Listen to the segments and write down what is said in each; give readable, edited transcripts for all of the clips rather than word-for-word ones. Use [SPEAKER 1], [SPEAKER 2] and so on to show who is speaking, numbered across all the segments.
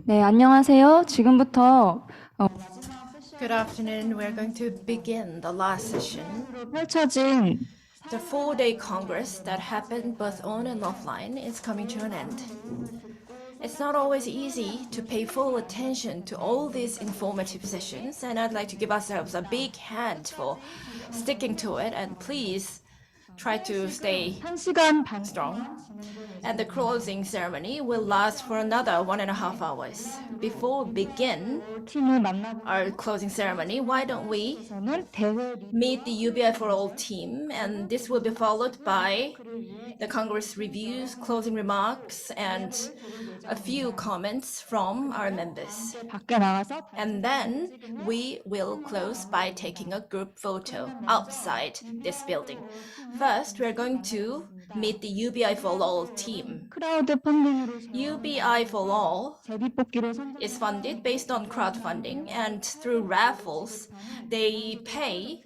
[SPEAKER 1] 네, 안녕하세요. 지금부터
[SPEAKER 2] Good afternoon. We're going to begin the last session.
[SPEAKER 1] 펼쳐진
[SPEAKER 2] The 4-day Congress that happened both on and offline is coming to an end. It's not always easy to pay full attention to all these informative sessions, and I'd like to give ourselves a big hand for sticking to it, and please try to stay
[SPEAKER 1] 1시간 반
[SPEAKER 2] strong. And the closing ceremony will last for another 1.5 hours. Before we begin
[SPEAKER 1] 팀을 만나고
[SPEAKER 2] our closing ceremony, why don't we
[SPEAKER 1] 저는 대회
[SPEAKER 2] meet the UBI for All team, and this will be followed by the Congress reviews, closing remarks, and a few comments from our members.
[SPEAKER 1] 밖에 나가서
[SPEAKER 2] And then we will close by taking a group photo outside this building. First, we're going to meet the UBI for All team.
[SPEAKER 1] 크라우드 펀딩으로
[SPEAKER 2] UBI for All
[SPEAKER 1] 제비뽑기로 선정
[SPEAKER 2] is funded based on crowdfunding, and through raffles, they pay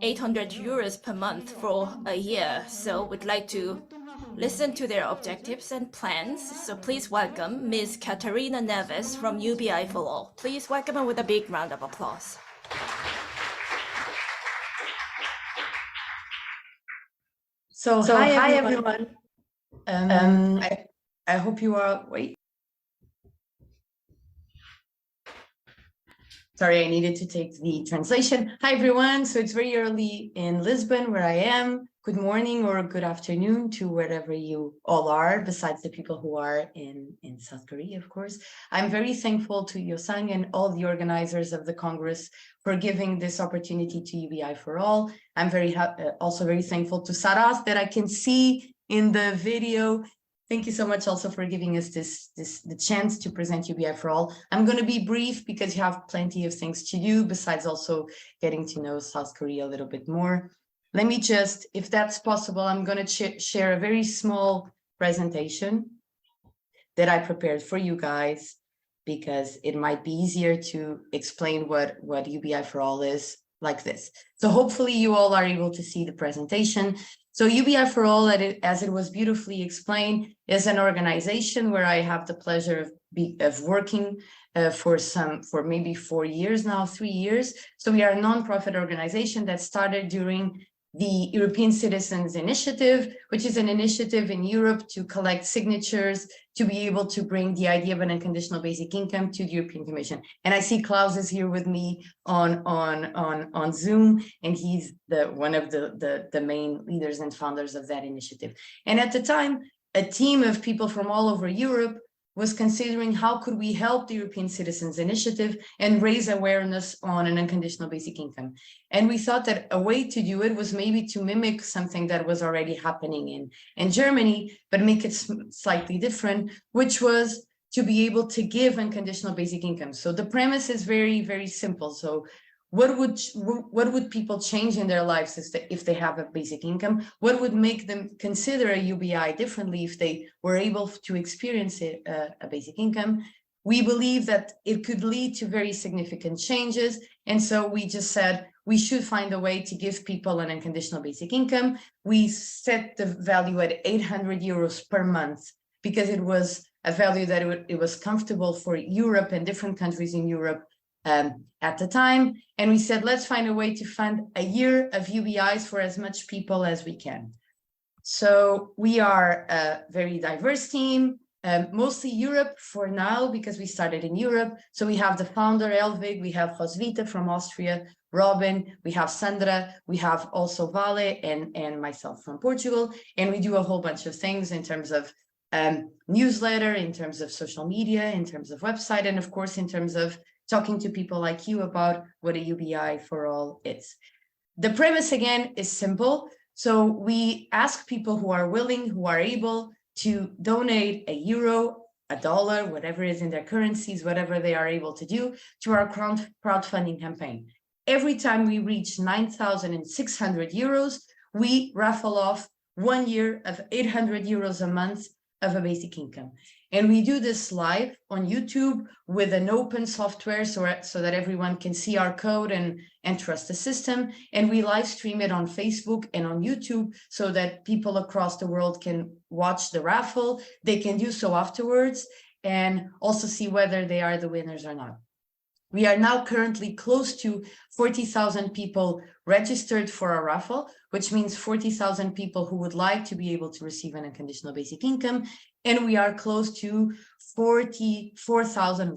[SPEAKER 2] 800 euros per month for a year. So we'd like to listen to their objectives and plans. So please welcome Ms. Katarina Neves from UBI for All. Please welcome her with a big round of applause.
[SPEAKER 3] So hi everyone. I hope you are. Wait. Sorry, I needed to take the translation. Hi everyone. So it's very early in Lisbon where I am. Good morning or good afternoon to wherever you all are, besides the people who are in South Korea, of course. I'm very thankful to Hyosang and all the organizers of the Congress for giving this opportunity to UBI for All. I'm also very thankful to Sarath that I can see in the video. Thank you so much also for giving us the chance to present UBI for All. I'm going to be brief because you have plenty of things to do besides also getting to know South Korea a little bit more. Let me just, if that's possible, I'm going to share a very small presentation that I prepared for you guys because it might be easier to explain what UBI for All is like this. So hopefully you all are able to see the presentation. So UBI for All, as it was beautifully explained, is an organization where I have the pleasure of working for maybe 4 years now, 3 years. So we are a nonprofit organization that started during the European Citizens Initiative, which is an initiative in Europe to collect signatures to be able to bring the idea of an unconditional basic income to the European Commission. And I see Klaus is here with me on Zoom, and he's one of the main leaders and founders of that initiative. And at the time, a team of people from all over Europe was considering how could we help the European Citizens Initiative and raise awareness on an unconditional basic income. And we thought that a way to do it was maybe to mimic something that was already happening in Germany, but make it slightly different, which was to be able to give unconditional basic income. So the premise is very, very simple. So what would people change in their lives if they have a basic income? What would make them consider a UBI differently if they were able to experience a basic income? We believe that it could lead to very significant changes. And so we just said, we should find a way to give people an unconditional basic income. We set the value at 800 euros per month because it was a value that it was comfortable for Europe and different countries in Europe at the time. And we said, let's find a way to fund a year of UBIs for as much people as we can. So we are a very diverse team, mostly Europe for now, because we started in Europe. So we have the founder, Elvig, we have Rosvita from Austria, Robin, we have Sandra, we have also Vale and myself from Portugal. And we do a whole bunch of things in terms of newsletter, in terms of social media, in terms of website, and of course, in terms of talking to people like you about what a UBI for All is. The premise, again, is simple. So we ask people who are willing, who are able to donate €1, $1, whatever is in their currencies, whatever they are able to do, to our crowdfunding campaign. Every time we reach 9,600 euros, we raffle off 1 year of 800 euros a month of a basic income. And we do this live on YouTube with an open software so that everyone can see our code and trust the system. And we live stream it on Facebook and on YouTube so that people across the world can watch the raffle. They can do so afterwards. and also see whether they are the winners or not. We are now currently close to 40,000 people registered for a raffle, which means 40,000 people who would like to be able to receive an unconditional basic income. And we are close to 4,000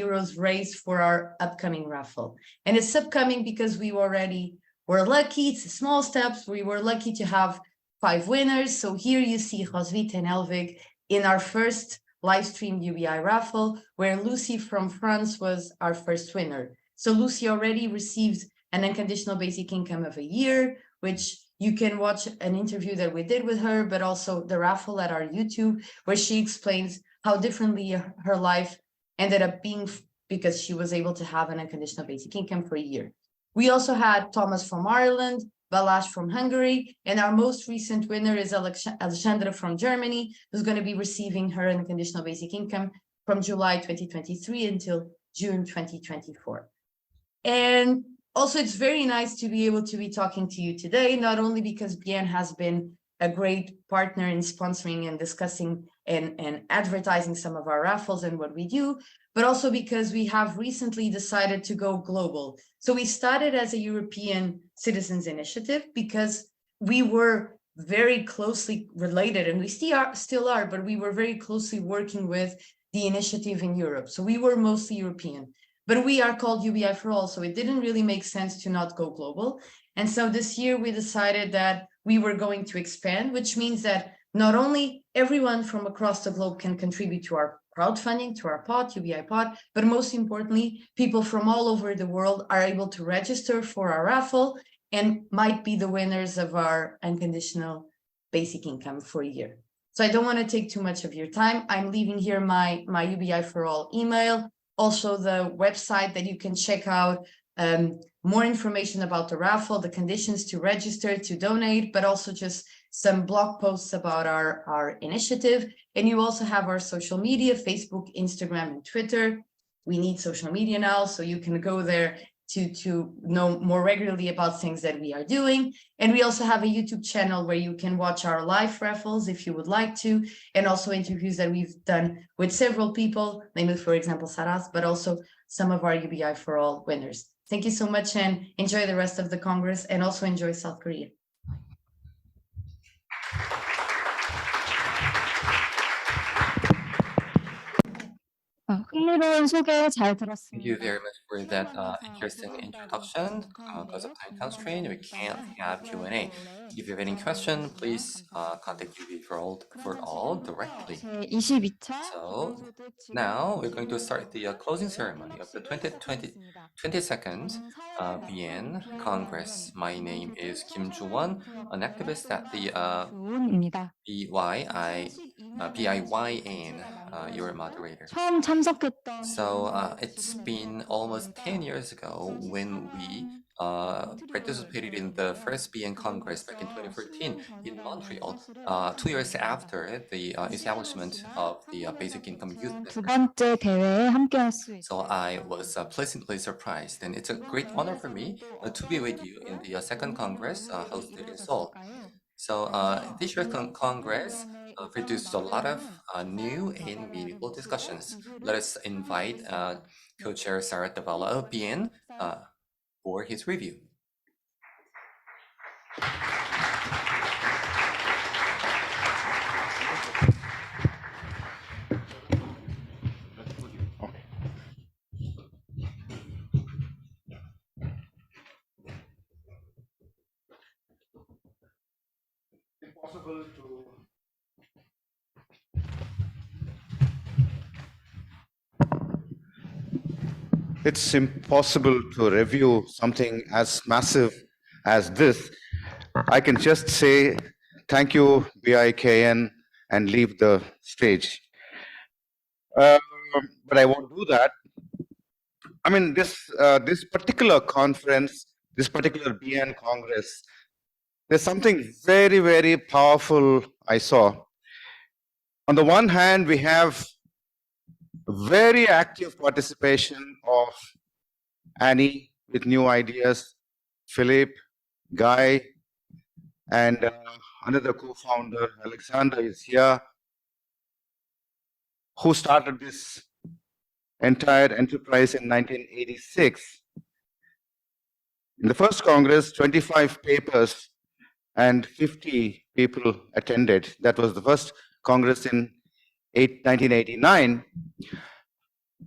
[SPEAKER 3] euros raised for our upcoming raffle. And it's upcoming because we already were lucky. It's small steps. We were lucky to have 5 winners. So here you see Rosvita and Elvig in our first live stream UBI raffle, where Lucy from France was our first winner. So Lucy already received an unconditional basic income of a year, which you can watch an interview that we did with her, but also the raffle at our YouTube, where she explains how differently her life ended up being because she was able to have an unconditional basic income for a year. We also had Thomas from Ireland, Balázs from Hungary, and our most recent winner is Alexandra from Germany, who's going to be receiving her unconditional basic income from July 2023 until June 2024. And also, it's very nice to be able to be talking to you today, not only because BIYN has been a great partner in sponsoring and discussing and advertising some of our raffles and what we do, but also because we have recently decided to go global. So we started as a European citizens initiative because we were very closely related, and we still are, but we were very closely working with the initiative in Europe. So we were mostly European, but we are called UBI for All, so it didn't really make sense to not go global. And so this year we decided that we were going to expand, which means that not only everyone from across the globe can contribute to our crowdfunding, to our pot, UBI pot, but most importantly, people from all over the world are able to register for our raffle and might be the winners of our unconditional basic income for a year. So I don't want to take too much of your time. I'm leaving here my UBI for All email, also the website that you can check out more information about the raffle, the conditions to register, to donate, but also just some blog posts about our initiative. And you also have our social media, Facebook, Instagram, and Twitter. We need social media now, so you can go there to know more regularly about things that we are doing. And we also have a YouTube channel where you can watch our live raffles if you would like to, and also interviews that we've done with several people, namely, for example, Sarath, but also some of our UBI for All winners. Thank you so much, and enjoy the rest of the Congress, and also enjoy South Korea.
[SPEAKER 1] 흥미로운 소개 잘 들었습니다.
[SPEAKER 4] Thank you very much for that interesting introduction. Because of time constraint, we can't have Q&A. If you have any question, please contact UB for all directly.
[SPEAKER 1] 제22차
[SPEAKER 4] So now we're going to start the closing ceremony of the 22nd BIYN Congress. My name is Juon, an activist at the
[SPEAKER 1] 주온입니다.
[SPEAKER 4] BIYN, your moderator.
[SPEAKER 1] 처음 참석했던
[SPEAKER 4] So it's been almost 10 years ago when we participated in the first BIYN Congress back in 2014 in Montreal, 2 years after the establishment of the Basic Income Youth
[SPEAKER 1] 두
[SPEAKER 4] Network.
[SPEAKER 1] 번째 대회에 함께할 수 있습니다.
[SPEAKER 4] So I was pleasantly surprised, and it's a great honor for me to be with you in the second Congress hosted in Seoul. So this year's Congress produced a lot of new and meaningful discussions. Let us invite co-chair Sarath Davala of BIYN for his review.
[SPEAKER 5] It's impossible to review something as massive as this. I can just say thank you, BIKN, and leave the stage. But I won't do that. I mean, this particular conference, this particular BIYN Congress, there's something very, very powerful I saw. On the one hand, we have very active participation of Annie with new ideas, Philip, Guy, and another co-founder, Alexander, is here. who started this entire enterprise in 1986. In the first Congress, 25 papers and 50 people attended. That was the first Congress in 1989.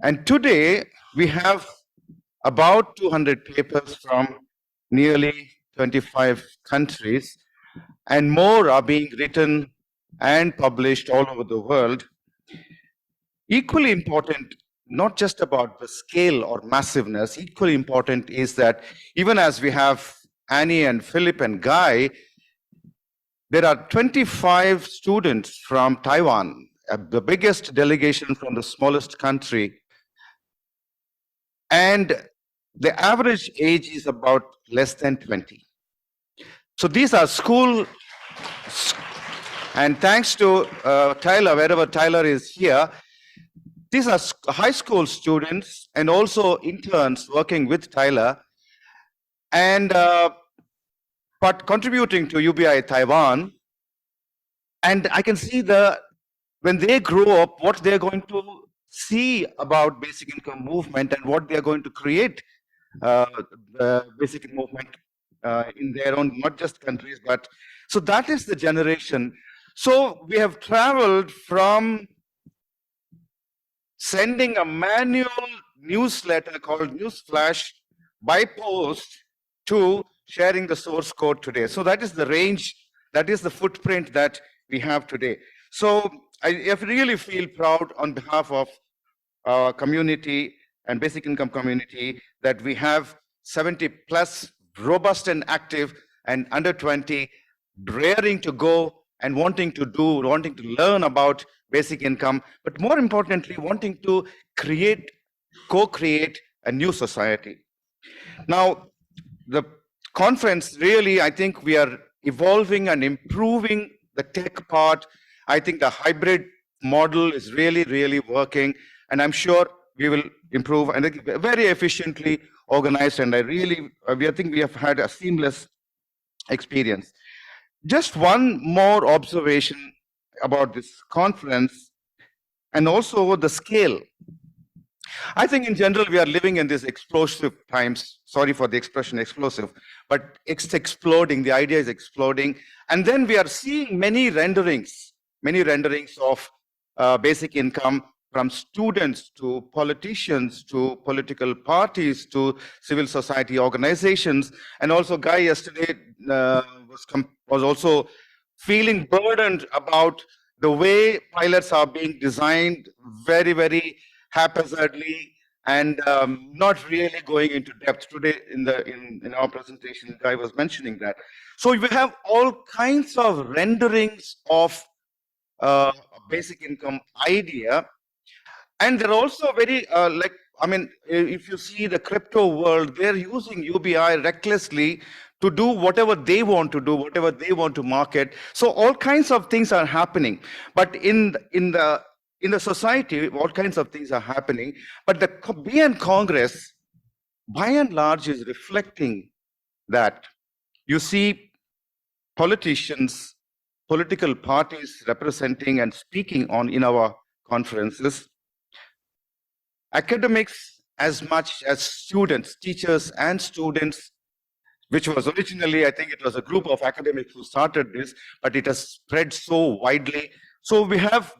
[SPEAKER 5] And today, we have about 200 papers from nearly 25 countries, and more are being written and published all over the world. Equally important, not just about the scale or massiveness, equally important is that even as we have Annie and Philip and Guy, there are 25 students from Taiwan, the biggest delegation from the smallest country. And the average age is about less than 20. So these are school, and thanks to Tyler, wherever Tyler is here, these are high school students and also interns working with Tyler and but contributing to UBI Taiwan. And I can see when they grow up, what they're going to see about basic income movement and what they're going to create the basic movement in their own, not just countries, but so that is the generation. So we have traveled from sending a manual newsletter called Newsflash by post to sharing the source code today. So that is the range, that is the footprint that we have today. So I really feel proud on behalf of our community and basic income community that we have 70 plus robust and active and under 20 raring to go and wanting to learn about basic income, but more importantly, wanting to co-create a new society. Now, the conference really, I think we are evolving and improving the tech part. I think the hybrid model is really, really working, and I'm sure we will improve and very efficiently organized. And I think we have had a seamless experience. Just one more observation about this conference and also the scale. I think in general, we are living in these explosive times. Sorry for the expression explosive, but it's exploding. The idea is exploding. And then we are seeing many renderings of basic income from students to politicians to political parties to civil society organizations. And also Guy yesterday was also feeling burdened about the way pilots are being designed very, very haphazardly and not really going into depth. Today in our presentation, Guy was mentioning that. So we have all kinds of renderings of basic income idea. And they're also very, if you see the crypto world, they're using UBI recklessly to do whatever they want to do, whatever they want to market. So all kinds of things are happening. But in the society, all kinds of things are happening. But the BIYN Congress, by and large, is reflecting that. You see politicians, political parties representing and speaking in our conferences. Academics as much as students, teachers and students, which was originally, I think it was a group of academics who started this, but it has spread so widely. So we have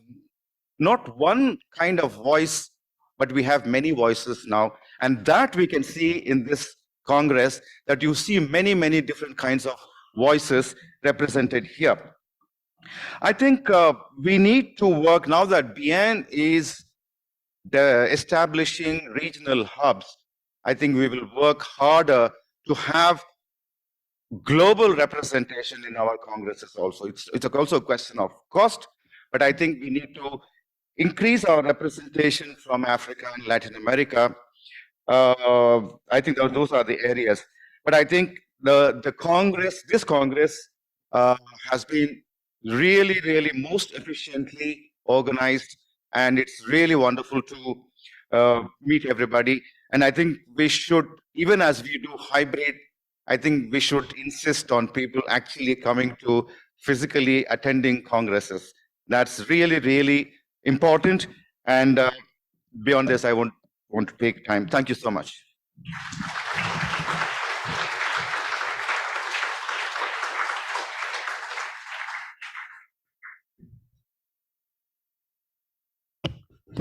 [SPEAKER 5] not one kind of voice, but we have many voices now. And that we can see in this Congress, that you see many, many different kinds of voices represented here. I think we need to work now that BIYN is establishing regional hubs. I think we will work harder to have global representation in our congresses also. It's also a question of cost, but I think we need to increase our representation from Africa and Latin America. I think those are the areas. But I think this Congress has been really, really most efficiently organized, and it's really wonderful to meet everybody. And I think we should, even as we do hybrid, I think we should insist on people actually coming to physically attending congresses. That's really, really important. And beyond this, I won't want to take time. Thank you so much.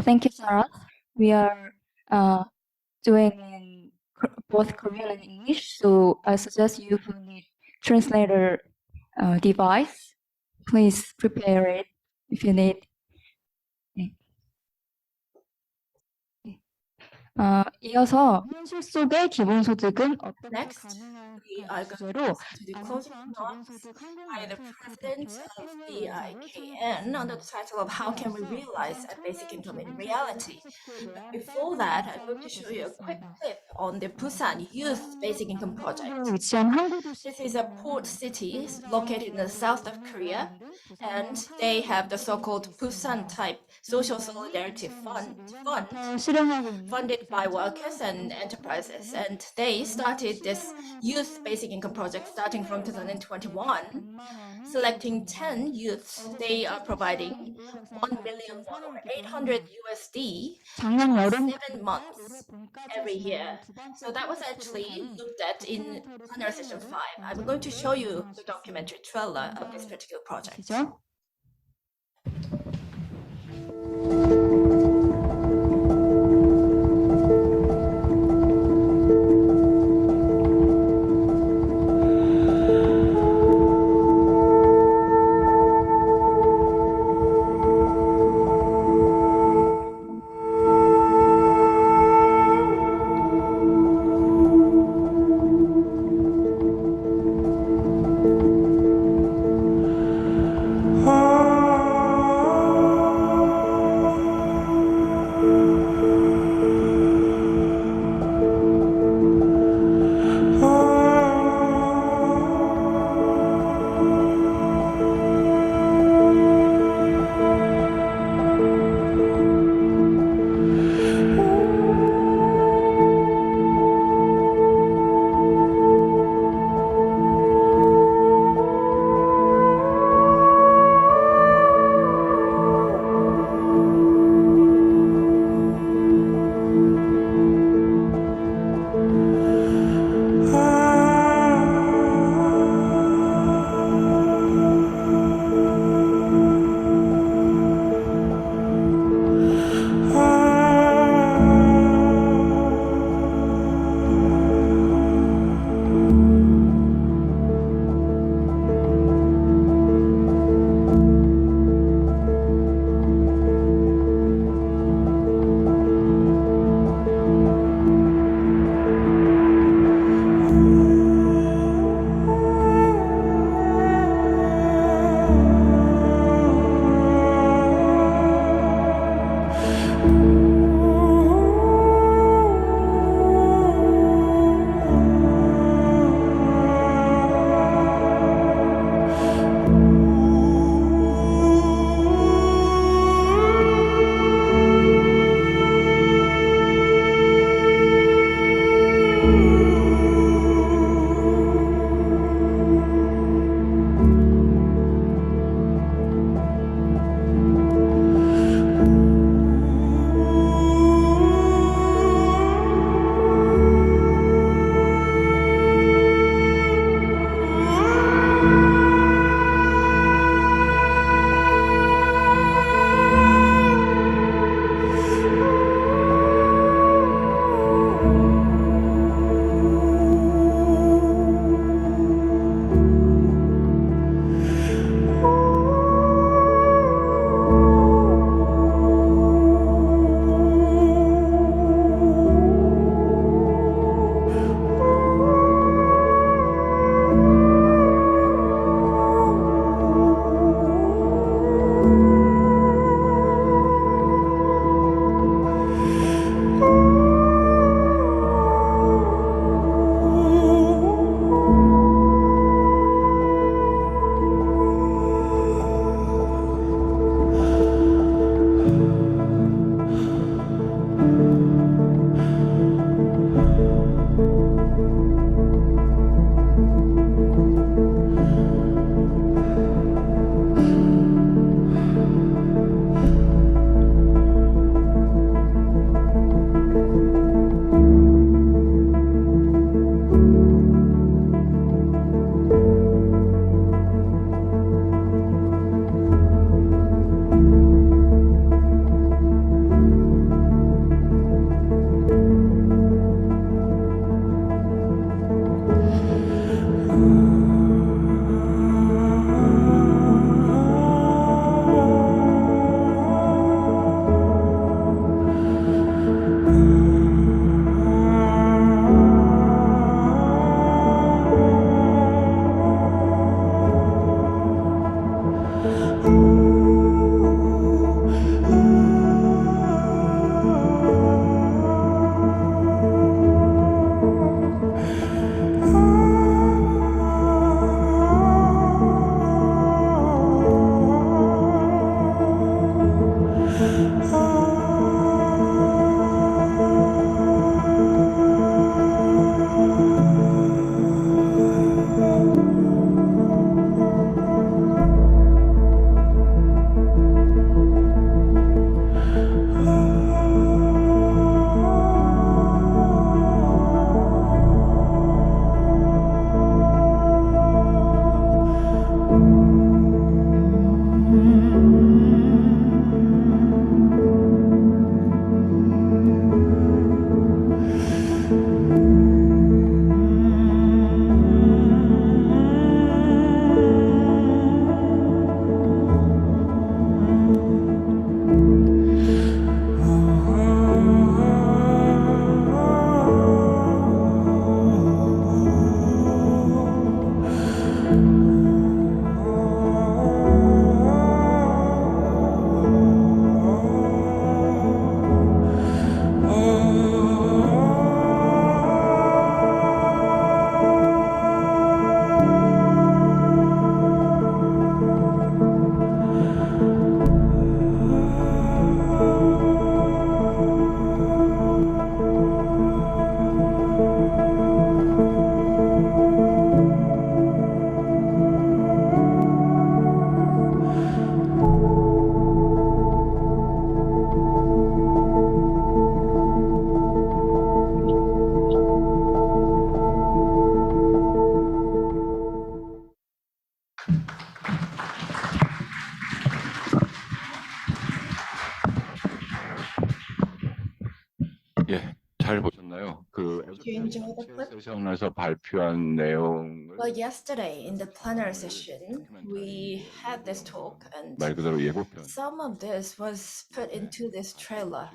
[SPEAKER 1] Thank you, Sarath. We are doing in both Korean and English, so I suggest you who need translator device, please prepare it if you need. 네. 이어서 현실 속의 기본소득은 어떻게
[SPEAKER 2] Next, we are
[SPEAKER 1] 가능한가
[SPEAKER 2] going
[SPEAKER 1] 주제로
[SPEAKER 2] to listen to the closing
[SPEAKER 1] 안전
[SPEAKER 2] remarks
[SPEAKER 1] 기본소득
[SPEAKER 2] by the
[SPEAKER 1] 한국네트워크
[SPEAKER 2] president
[SPEAKER 1] 대표
[SPEAKER 2] of
[SPEAKER 1] 해외
[SPEAKER 2] BIKN under the title of How Can We Realize a Basic Income in Reality? But before that, I'm going to show you a quick clip on the Busan Youth Basic Income Project.
[SPEAKER 1] 위치한 항구도시
[SPEAKER 2] This is a port city located in the south of Korea, and they have the so-called Busan type social solidarity fund
[SPEAKER 1] 실행하고 있는
[SPEAKER 2] funded by workers and enterprises. And they started this youth basic income project starting from 2021, selecting 10 youths. They are providing 1 million won or 800 USD
[SPEAKER 1] 작년 여름
[SPEAKER 2] 7 months every year. So that was actually looked at in plenary session 5. I'm going to show you the documentary trailer of this particular project.
[SPEAKER 1] 시죠.
[SPEAKER 2] the clip?
[SPEAKER 6] 세션에서 발표한 내용을
[SPEAKER 2] Well, yesterday in the plenary session, we had this talk, and
[SPEAKER 6] 말 그대로 예고편.
[SPEAKER 2] some of this was put into this trailer.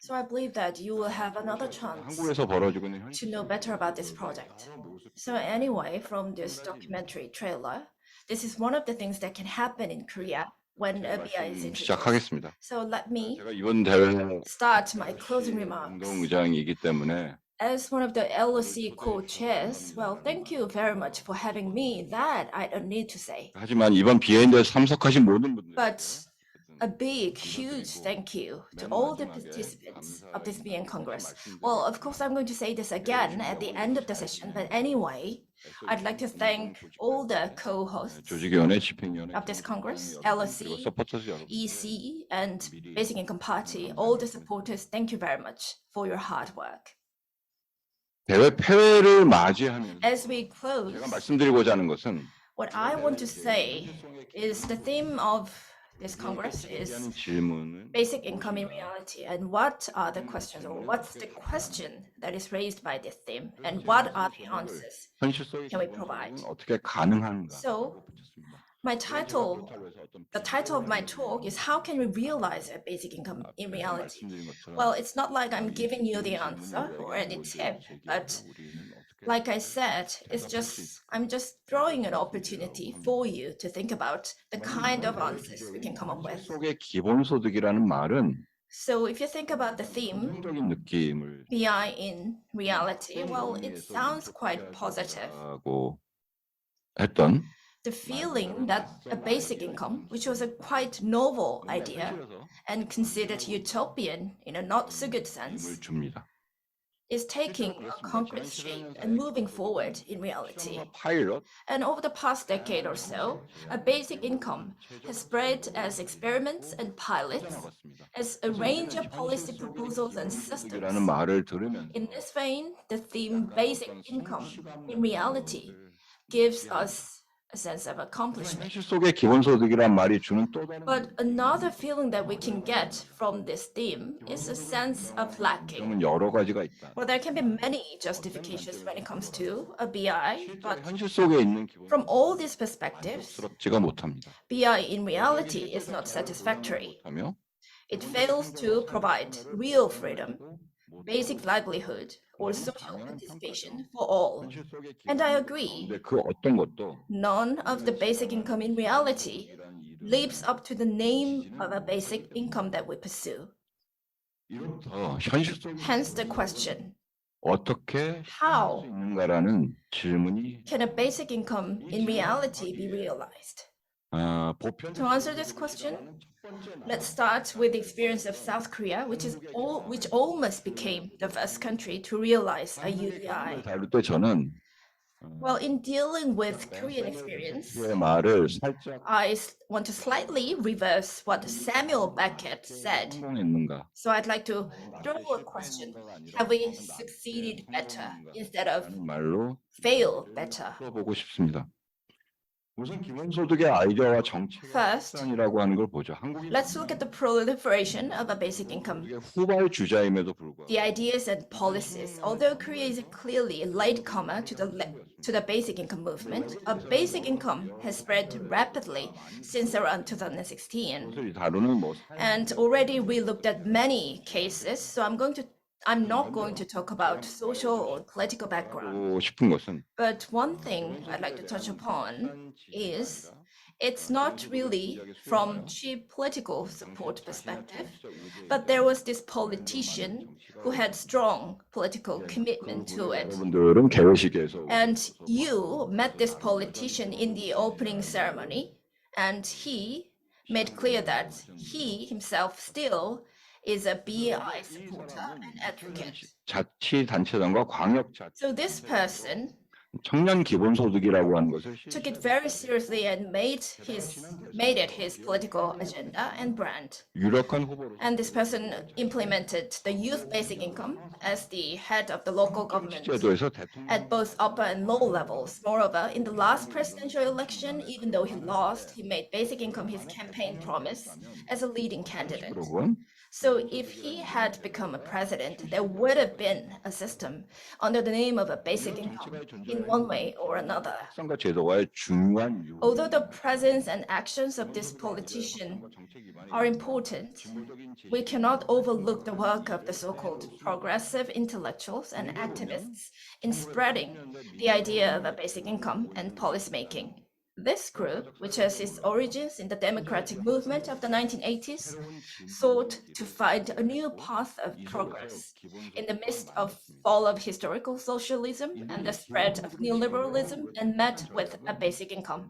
[SPEAKER 2] So I believe that you will have another chance
[SPEAKER 6] 한국에서 벌어지고 있는
[SPEAKER 2] to know better about this project. So anyway, from this documentary trailer, this is one of the things that can happen in Korea when a BI is introduced.
[SPEAKER 6] 시작하겠습니다.
[SPEAKER 2] So let me
[SPEAKER 6] 제가 이번 대회
[SPEAKER 2] start my closing remarks.
[SPEAKER 6] 운동의장이기 때문에
[SPEAKER 2] As one of the LOC co-chairs, well, thank you very much for having me. That I don't need to say.
[SPEAKER 6] 하지만 이번 BIYN에 참석하신 모든 분들
[SPEAKER 2] But a big, huge thank you to all the participants of this BIYN Congress. Well, of course, I'm going to say this again at the end of the session, but anyway, I'd like to thank all the co-hosts
[SPEAKER 6] 조직위원회, 집행위원회,
[SPEAKER 2] of this Congress,
[SPEAKER 6] 그리고
[SPEAKER 2] LOC,
[SPEAKER 6] 서포터즈 여러분,
[SPEAKER 2] EC, and Basic Income Party, all the supporters, thank you very much for your hard work.
[SPEAKER 6] 대회 폐회를 맞이하면
[SPEAKER 2] As we close,
[SPEAKER 6] 제가 말씀드리고자 하는 것은
[SPEAKER 2] what I want to say is the theme of this Congress is
[SPEAKER 6] 하는 질문은
[SPEAKER 2] basic income in reality, and what are the questions, or what's the question that is raised by this theme, and what are the answers
[SPEAKER 6] 현실 속의
[SPEAKER 2] can we provide?
[SPEAKER 6] 어떻게 가능한가?
[SPEAKER 2] So my title, the title of my talk is how can we realize a basic income in reality?
[SPEAKER 6] 말씀드린 것처럼
[SPEAKER 2] Well, it's not like I'm giving you the answer or any tip, but like I said, it's just I'm just throwing an opportunity for you to think about the kind of answers we can come up with.
[SPEAKER 6] 속의 기본소득이라는 말은
[SPEAKER 2] So if you think about the theme,
[SPEAKER 6] 긍정적인 느낌을
[SPEAKER 2] BI in reality, well, it sounds quite positive.
[SPEAKER 6] 하고 했던
[SPEAKER 2] The feeling that a basic income, which was a quite novel idea and considered utopian in a not so good sense,
[SPEAKER 6] 힘을 줍니다.
[SPEAKER 2] is taking a concrete shape and moving forward in reality.
[SPEAKER 6] 파일럿
[SPEAKER 2] And over the past decade or so, a basic income has spread as experiments and pilots, as a range of policy proposals and systems.
[SPEAKER 6] 이라는 말을 들으면
[SPEAKER 2] In this vein, the theme basic income in reality gives us a sense of accomplishment.
[SPEAKER 6] 현실 속의 기본소득이란 말이 주는 또 다른
[SPEAKER 2] But another feeling that we can get from this theme is a sense of lacking.
[SPEAKER 6] 점은 여러 가지가 있다.
[SPEAKER 2] Well, there can be many justifications when it comes to a BI, but
[SPEAKER 6] 현실 속에 있는
[SPEAKER 2] from all these perspectives,
[SPEAKER 6] 기본스럽지가 못합니다.
[SPEAKER 2] BI in reality is not satisfactory.
[SPEAKER 6] 하며
[SPEAKER 2] It fails to provide real freedom, basic livelihood, or social participation for all.
[SPEAKER 6] 현실 속의
[SPEAKER 2] And I agree,
[SPEAKER 6] 근데 그 어떤 것도
[SPEAKER 2] none of the basic income in reality lives up to the name of a basic income that we pursue.
[SPEAKER 6] 이로부터 현실 속에
[SPEAKER 2] Hence the question,
[SPEAKER 6] 어떻게
[SPEAKER 2] how
[SPEAKER 6] 수 있는가라는 질문이
[SPEAKER 2] can a basic income in reality be realized?
[SPEAKER 6] 보편
[SPEAKER 2] To answer this question, let's start with the experience of South Korea, which almost became the first country to realize a UBI.
[SPEAKER 6] 다룰 때 저는
[SPEAKER 2] Well, in dealing with Korean experience,
[SPEAKER 6] 그 말을 살짝
[SPEAKER 2] I want to slightly reverse what Samuel Beckett said.
[SPEAKER 6] 성공했는가
[SPEAKER 2] So I'd like to throw a question. Have we succeeded better instead of
[SPEAKER 6] 하는 말로
[SPEAKER 2] failed better?
[SPEAKER 6] 풀어보고 싶습니다. 우선 기본소득의 아이디어와
[SPEAKER 2] First,
[SPEAKER 6] 정책이라고 하는 걸 보죠. 한국이
[SPEAKER 2] let's look at the proliferation of a basic income.
[SPEAKER 6] 후발 주자임에도 불구하고
[SPEAKER 2] The ideas and policies, although Korea is clearly a latecomer to the basic income movement, a basic income has spread rapidly since around 2016.
[SPEAKER 6] 것을 다루는 뭐
[SPEAKER 2] And already we looked at many cases, so I'm not going to talk about social or political background.
[SPEAKER 6] 하고 싶은 것은
[SPEAKER 2] But one thing I'd like to touch upon is it's not really from cheap political support perspective, but there was this politician who had strong political commitment to it.
[SPEAKER 6] 여러분들은 개회식에서
[SPEAKER 2] And you met this politician in the opening ceremony, and he made clear that he himself still is a BI supporter and advocate.
[SPEAKER 6] 자치단체장과 광역자치
[SPEAKER 2] So this person
[SPEAKER 6] 청년 기본소득이라고 하는 것을
[SPEAKER 2] took it very seriously and made it his political agenda and brand.
[SPEAKER 6] 유력한 후보로
[SPEAKER 2] And this person implemented the youth basic income as the head of the local government
[SPEAKER 6] 제도에서 대통령
[SPEAKER 2] at both upper and low levels. Moreover, in the last presidential election, even though he lost, he made basic income his campaign promise as a leading candidate.
[SPEAKER 6] 은
[SPEAKER 2] So if he had become a president, there would have been a system under the name of a basic income in one way or another.
[SPEAKER 6] 특성과 제도와의 중요한 유형.
[SPEAKER 2] Although the presence and actions of this politician are important, we cannot overlook the work of the so-called progressive intellectuals and activists in spreading the idea of a basic income and policymaking. This group, which has its origins in the democratic movement of the 1980s, sought to find a new path of progress in the midst of fall of historical socialism and the spread of neoliberalism, and met with a basic income.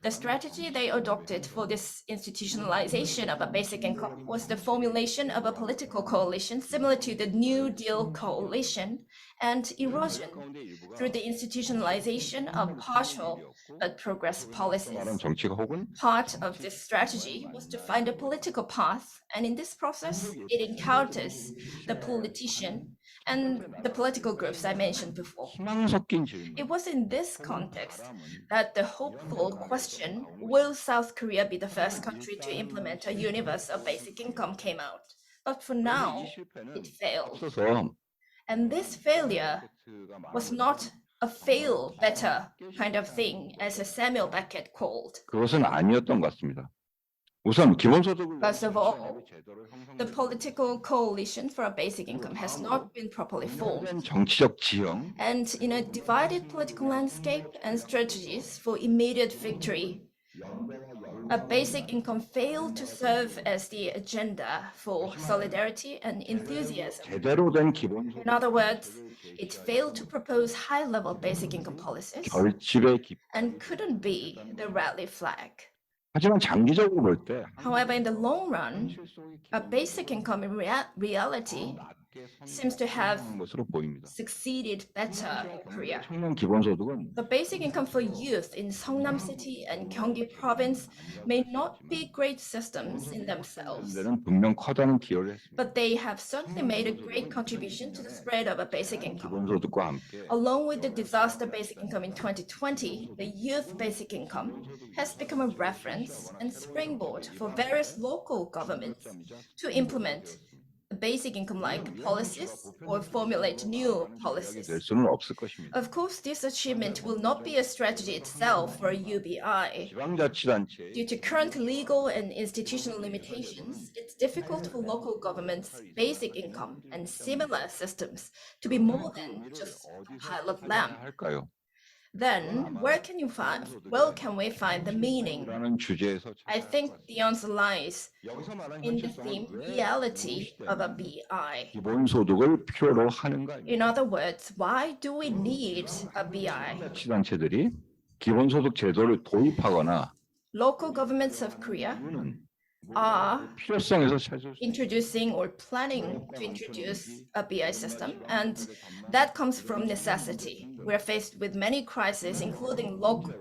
[SPEAKER 2] The strategy they adopted for this institutionalization of a basic income was the formulation of a political coalition similar to the New Deal coalition and erosion through the institutionalization of partial but progressive policies.
[SPEAKER 6] 정치가 혹은
[SPEAKER 2] Part of this strategy was to find a political path, and in this process, it encounters the politician and the political groups I mentioned before.
[SPEAKER 6] 희망 섞인 질문.
[SPEAKER 2] It was in this context that the hopeful question, will South Korea be the first country to implement a universal basic income, came out. But for now, it failed.
[SPEAKER 6] 없어서
[SPEAKER 2] And this failure was not a fail better kind of thing, as Samuel Beckett called.
[SPEAKER 6] 그것은 아니었던 것 같습니다. 우선 기본소득을
[SPEAKER 2] First of all, the political coalition for a basic income has not been properly formed.
[SPEAKER 6] 정치적 지형,
[SPEAKER 2] And in a divided political landscape and strategies for immediate victory, a basic income failed to serve as the agenda for solidarity and enthusiasm.
[SPEAKER 6] 제대로 된 기본소득
[SPEAKER 2] In other words, it failed to propose high-level basic income policies
[SPEAKER 6] 결집의 깊.
[SPEAKER 2] and couldn't be the rally flag.
[SPEAKER 6] 하지만 장기적으로 볼 때
[SPEAKER 2] However, in the long run, a basic income in reality seems to have
[SPEAKER 6] 것으로 보입니다.
[SPEAKER 2] succeeded better in Korea.
[SPEAKER 6] 청년 기본소득은
[SPEAKER 2] The basic income for youth in Seongnam City and Gyeonggi Province may not be great systems in themselves,
[SPEAKER 6] 데는 분명 커다란 기여를 했습니다.
[SPEAKER 2] but they have certainly made a great contribution to the spread of a basic income.
[SPEAKER 6] 기본소득과 함께
[SPEAKER 2] Along with the disaster basic income in 2020, the youth basic income has become a reference and springboard for various local governments to implement basic income-like policies or formulate new policies.
[SPEAKER 6] 될 수는 없을 것입니다.
[SPEAKER 2] Of course, this achievement will not be a strategy itself for UBI.
[SPEAKER 6] 지방자치단체
[SPEAKER 2] Due to current legal and institutional limitations, it's difficult for local governments' basic income and similar systems to be more than just a pile of lamb.
[SPEAKER 6] 할까요?
[SPEAKER 2] Then, where can we find the meaning?
[SPEAKER 6] 라는 주제에서
[SPEAKER 2] I think the answer lies
[SPEAKER 6] 여기서 말하는
[SPEAKER 2] in the theme reality of a BI.
[SPEAKER 6] 기본소득을 필요로 하는가?
[SPEAKER 2] In other words, why do we need a BI?
[SPEAKER 6] 자치단체들이 기본소득 제도를 도입하거나
[SPEAKER 2] Local governments of Korea are
[SPEAKER 6] 필요성에서 찾을 수
[SPEAKER 2] introducing or planning to introduce a BI system, and that comes from necessity. We're faced with many crises, including local,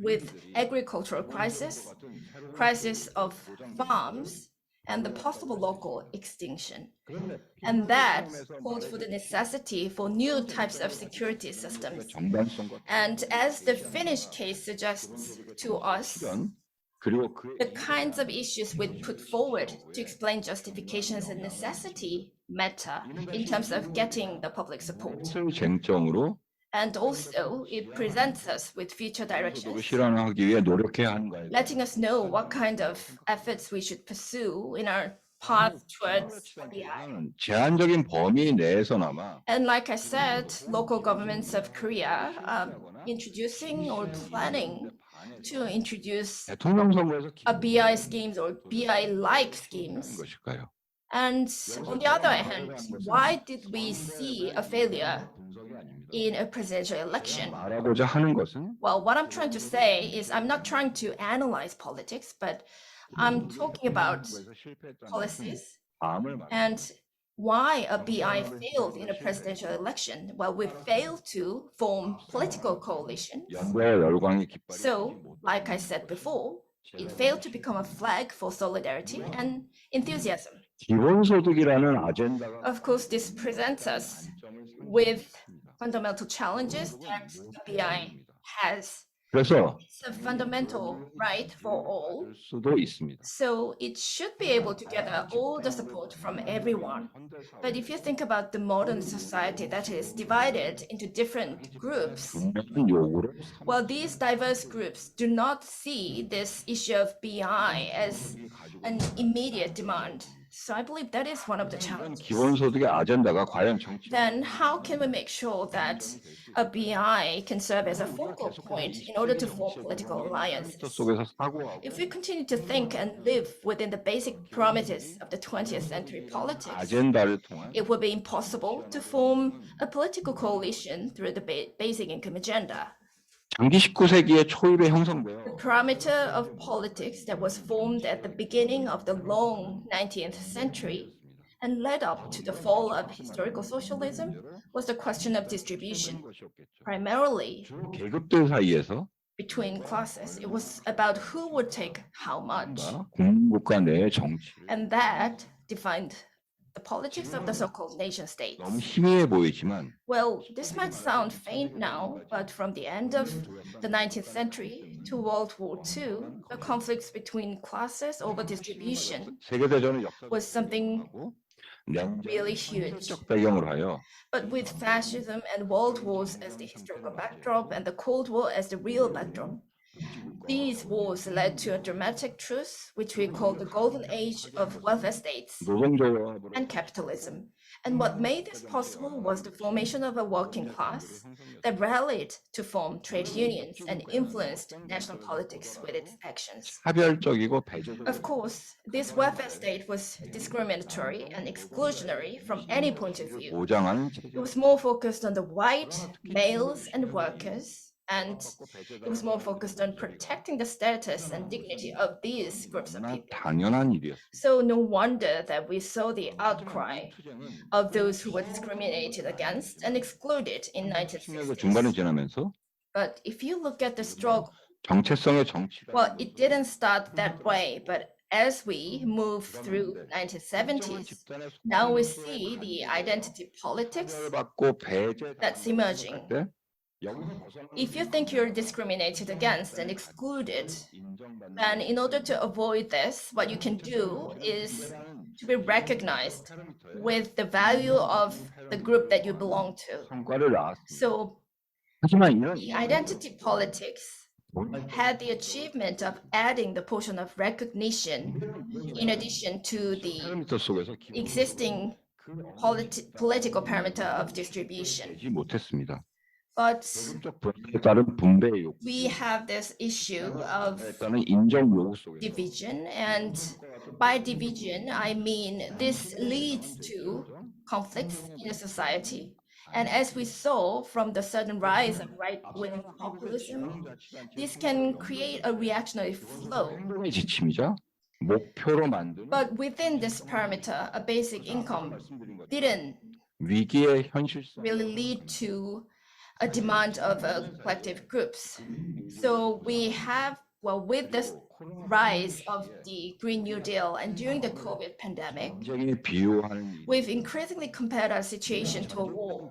[SPEAKER 2] with agricultural crisis of farms, and the possible local extinction. And that called for the necessity for new types of security systems.
[SPEAKER 6] 정당성과
[SPEAKER 2] And as the Finnish case suggests to us,
[SPEAKER 6] 그리고 그
[SPEAKER 2] the kinds of issues we put forward to explain justifications and necessity matter in terms of getting the public support.
[SPEAKER 6] 쟁점으로
[SPEAKER 2] And also, it presents us with future
[SPEAKER 6] 소득을
[SPEAKER 2] directions,
[SPEAKER 6] 실현하기 위해 노력해야 하는 거예요.
[SPEAKER 2] letting us know what kind of efforts we should pursue in our path towards BI.
[SPEAKER 6] 제한적인 범위 내에서나마
[SPEAKER 2] And like I said, local governments of Korea are introducing or planning to introduce
[SPEAKER 6] 대통령 선거에서
[SPEAKER 2] a BI schemes or BI-like schemes.
[SPEAKER 6] 것일까요?
[SPEAKER 2] And on the other hand, why did we see a failure in a presidential election?
[SPEAKER 6] 말하고자 하는 것은
[SPEAKER 2] Well, what I'm trying to say is I'm not trying to analyze politics, but I'm talking about policies
[SPEAKER 6] 마음을 말.
[SPEAKER 2] and why a BI failed in a presidential election. Well, we failed to form political coalitions.
[SPEAKER 6] 연구의 열광이 깃발이
[SPEAKER 2] So, like I said before, it failed to become a flag for solidarity and enthusiasm.
[SPEAKER 6] 기본소득이라는 아젠다가
[SPEAKER 2] Of course, this presents us with fundamental challenges that the BI has.
[SPEAKER 6] 그래서
[SPEAKER 2] It's a fundamental right for all.
[SPEAKER 6] 될 수도 있습니다.
[SPEAKER 2] So it should be able to gather all the support from everyone. But if you think about the modern society that is divided into different groups,
[SPEAKER 6] 분명한 요구로
[SPEAKER 2] well, these diverse groups do not see this issue of BI as an immediate demand. So I believe that is one of the challenges.
[SPEAKER 6] 기본소득의 아젠다가 과연 정치
[SPEAKER 2] Then how can we make sure that a BI can serve as a focal point in order to form political alliances?
[SPEAKER 6] 속에서 사고하고
[SPEAKER 2] If we continue to think and live within the basic parameters of the 20th century politics,
[SPEAKER 6] 아젠다를 통한
[SPEAKER 2] it would be impossible to form a political coalition through the basic income agenda.
[SPEAKER 6] 장기 19세기의 초입에 형성되어
[SPEAKER 2] The parameter of politics that was formed at the beginning of the long 19th century and led up to the fall of historical socialism was the question of distribution, primarily
[SPEAKER 6] 계급들 사이에서
[SPEAKER 2] between classes. It was about who would take how much,
[SPEAKER 6] 국민국가 내의 정치를
[SPEAKER 2] and that defined the politics of the so-called nation states.
[SPEAKER 6] 너무 희미해 보이지만
[SPEAKER 2] Well, this might sound faint now, but from the end of the 19th century to World War II, the conflicts between classes over distribution
[SPEAKER 6] 세계대전의
[SPEAKER 2] was something
[SPEAKER 6] 역사적
[SPEAKER 2] really huge.
[SPEAKER 6] 배경으로 하여
[SPEAKER 2] But with fascism and world wars as the historical backdrop and the Cold War as the real backdrop, these wars led to a dramatic truce, which we call the golden age of welfare states
[SPEAKER 6] 노동조합으로
[SPEAKER 2] and capitalism. And what made this possible was the formation of a working class that rallied to form trade unions and influenced national politics with its actions.
[SPEAKER 6] 차별적이고 배제적
[SPEAKER 2] Of course, this welfare state was discriminatory and exclusionary from any point of view.
[SPEAKER 6] 보장하는
[SPEAKER 2] It was more focused on the white males and workers, and it was more focused on protecting the status and dignity of these groups of people.
[SPEAKER 6] 당연한 일이었습니다.
[SPEAKER 2] So no wonder that we saw the outcry of those who were discriminated against and excluded in
[SPEAKER 6] 그 중간에
[SPEAKER 2] 1960s.
[SPEAKER 6] 지나면서
[SPEAKER 2] But if you look at the struggle,
[SPEAKER 6] 정체성의 정치가
[SPEAKER 2] well, it didn't start that way, but as we move through 1970s, now we see the identity politics
[SPEAKER 6] 받고 배제
[SPEAKER 2] that's emerging.
[SPEAKER 6] 때 여기서 벗어나는
[SPEAKER 2] If you think you're discriminated against and excluded,
[SPEAKER 6] 인정받는
[SPEAKER 2] then in order to avoid this, what you can do is to be recognized with the value of the group that you belong to.
[SPEAKER 6] 성과를 낳았습니다.
[SPEAKER 2] So
[SPEAKER 6] 하지만 이런
[SPEAKER 2] the identity politics had the achievement of adding the portion of recognition in addition to the
[SPEAKER 6] 파라미터 속에서
[SPEAKER 2] existing political parameter of distribution.
[SPEAKER 6] 되지 못했습니다.
[SPEAKER 2] But
[SPEAKER 6] 계급적 불안에 따른 분배의 요구,
[SPEAKER 2] we have this issue of
[SPEAKER 6] 따른 인정 요구 속에서
[SPEAKER 2] division, and by division I mean this leads to conflicts in a society. And as we saw from the sudden rise of right-wing populism, this can create a reactionary flow.
[SPEAKER 6] 행동의 지침이자 목표로 만든
[SPEAKER 2] But within this parameter, a basic income didn't
[SPEAKER 6] 위기의 현실성
[SPEAKER 2] really lead to a demand of collective groups. So we have, well, with this rise of the Green New Deal and during the COVID pandemic,
[SPEAKER 6] 전쟁에 비유하는
[SPEAKER 2] we've increasingly compared our situation to a war.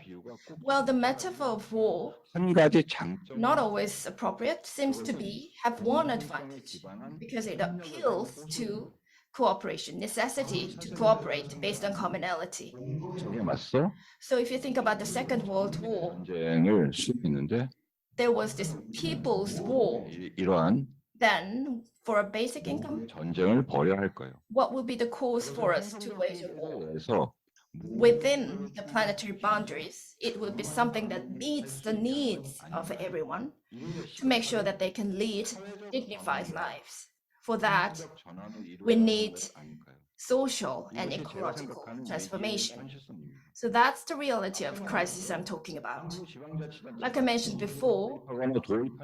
[SPEAKER 2] Well, the metaphor of war,
[SPEAKER 6] 한 가지 장점
[SPEAKER 2] not always appropriate, seems to be have one advantage because it appeals to cooperation, necessity to cooperate based on commonality.
[SPEAKER 6] 전쟁에 맞서
[SPEAKER 2] So if you think about the Second World War,
[SPEAKER 6] 전쟁을 수행했는데
[SPEAKER 2] there was this people's war.
[SPEAKER 6] 이러한
[SPEAKER 2] Then, for a basic income,
[SPEAKER 6] 전쟁을 벌여야 할 거예요.
[SPEAKER 2] what would be the cause for us to wage a war?
[SPEAKER 6] 그래서
[SPEAKER 2] Within the planetary boundaries, it would be something that meets the needs of everyone to make sure that they can lead dignified lives. For that, we need social and ecological transformation. So that's the reality of crisis I'm talking about. Like I mentioned before,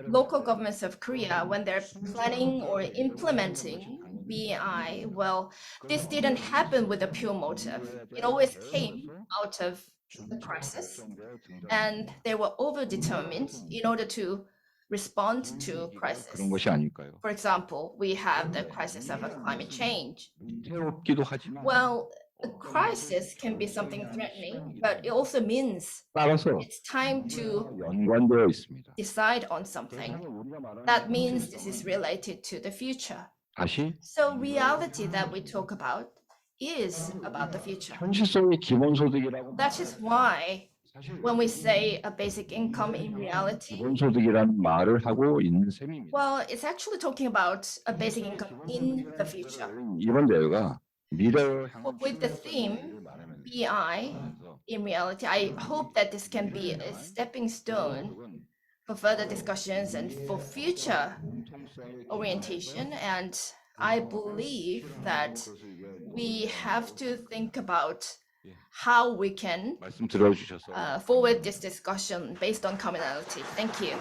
[SPEAKER 2] local governments of Korea, when they're planning or implementing BI, well, this didn't happen with a pure motive. It always came out of the crisis, and they were over-determined in order to respond to crisis.
[SPEAKER 6] 그런 것이 아닐까요?
[SPEAKER 2] For example, we have the crisis of climate change.
[SPEAKER 6] 새롭기도 하지만
[SPEAKER 2] Well, a crisis can be something threatening, but it also means
[SPEAKER 6] 따라서
[SPEAKER 2] it's time to
[SPEAKER 6] 연관되어 있습니다.
[SPEAKER 2] decide on something. That means this is related to the future.
[SPEAKER 6] 다시
[SPEAKER 2] So reality that we talk about is about the future.
[SPEAKER 6] 현실성의 기본소득이라고
[SPEAKER 2] That is why
[SPEAKER 6] 사실
[SPEAKER 2] when we say a basic income in reality,
[SPEAKER 6] 기본소득이라는 말을 하고 있는 셈입니다.
[SPEAKER 2] well, it's actually talking about a basic income in the future.
[SPEAKER 6] 이번 대회가 미래를
[SPEAKER 2] With the theme BI in reality, I hope that this can be a stepping stone for further discussions and for future orientation. And I believe that we have to think about how we can
[SPEAKER 6] 말씀 들어주셔서
[SPEAKER 2] forward this discussion based on commonality. Thank you.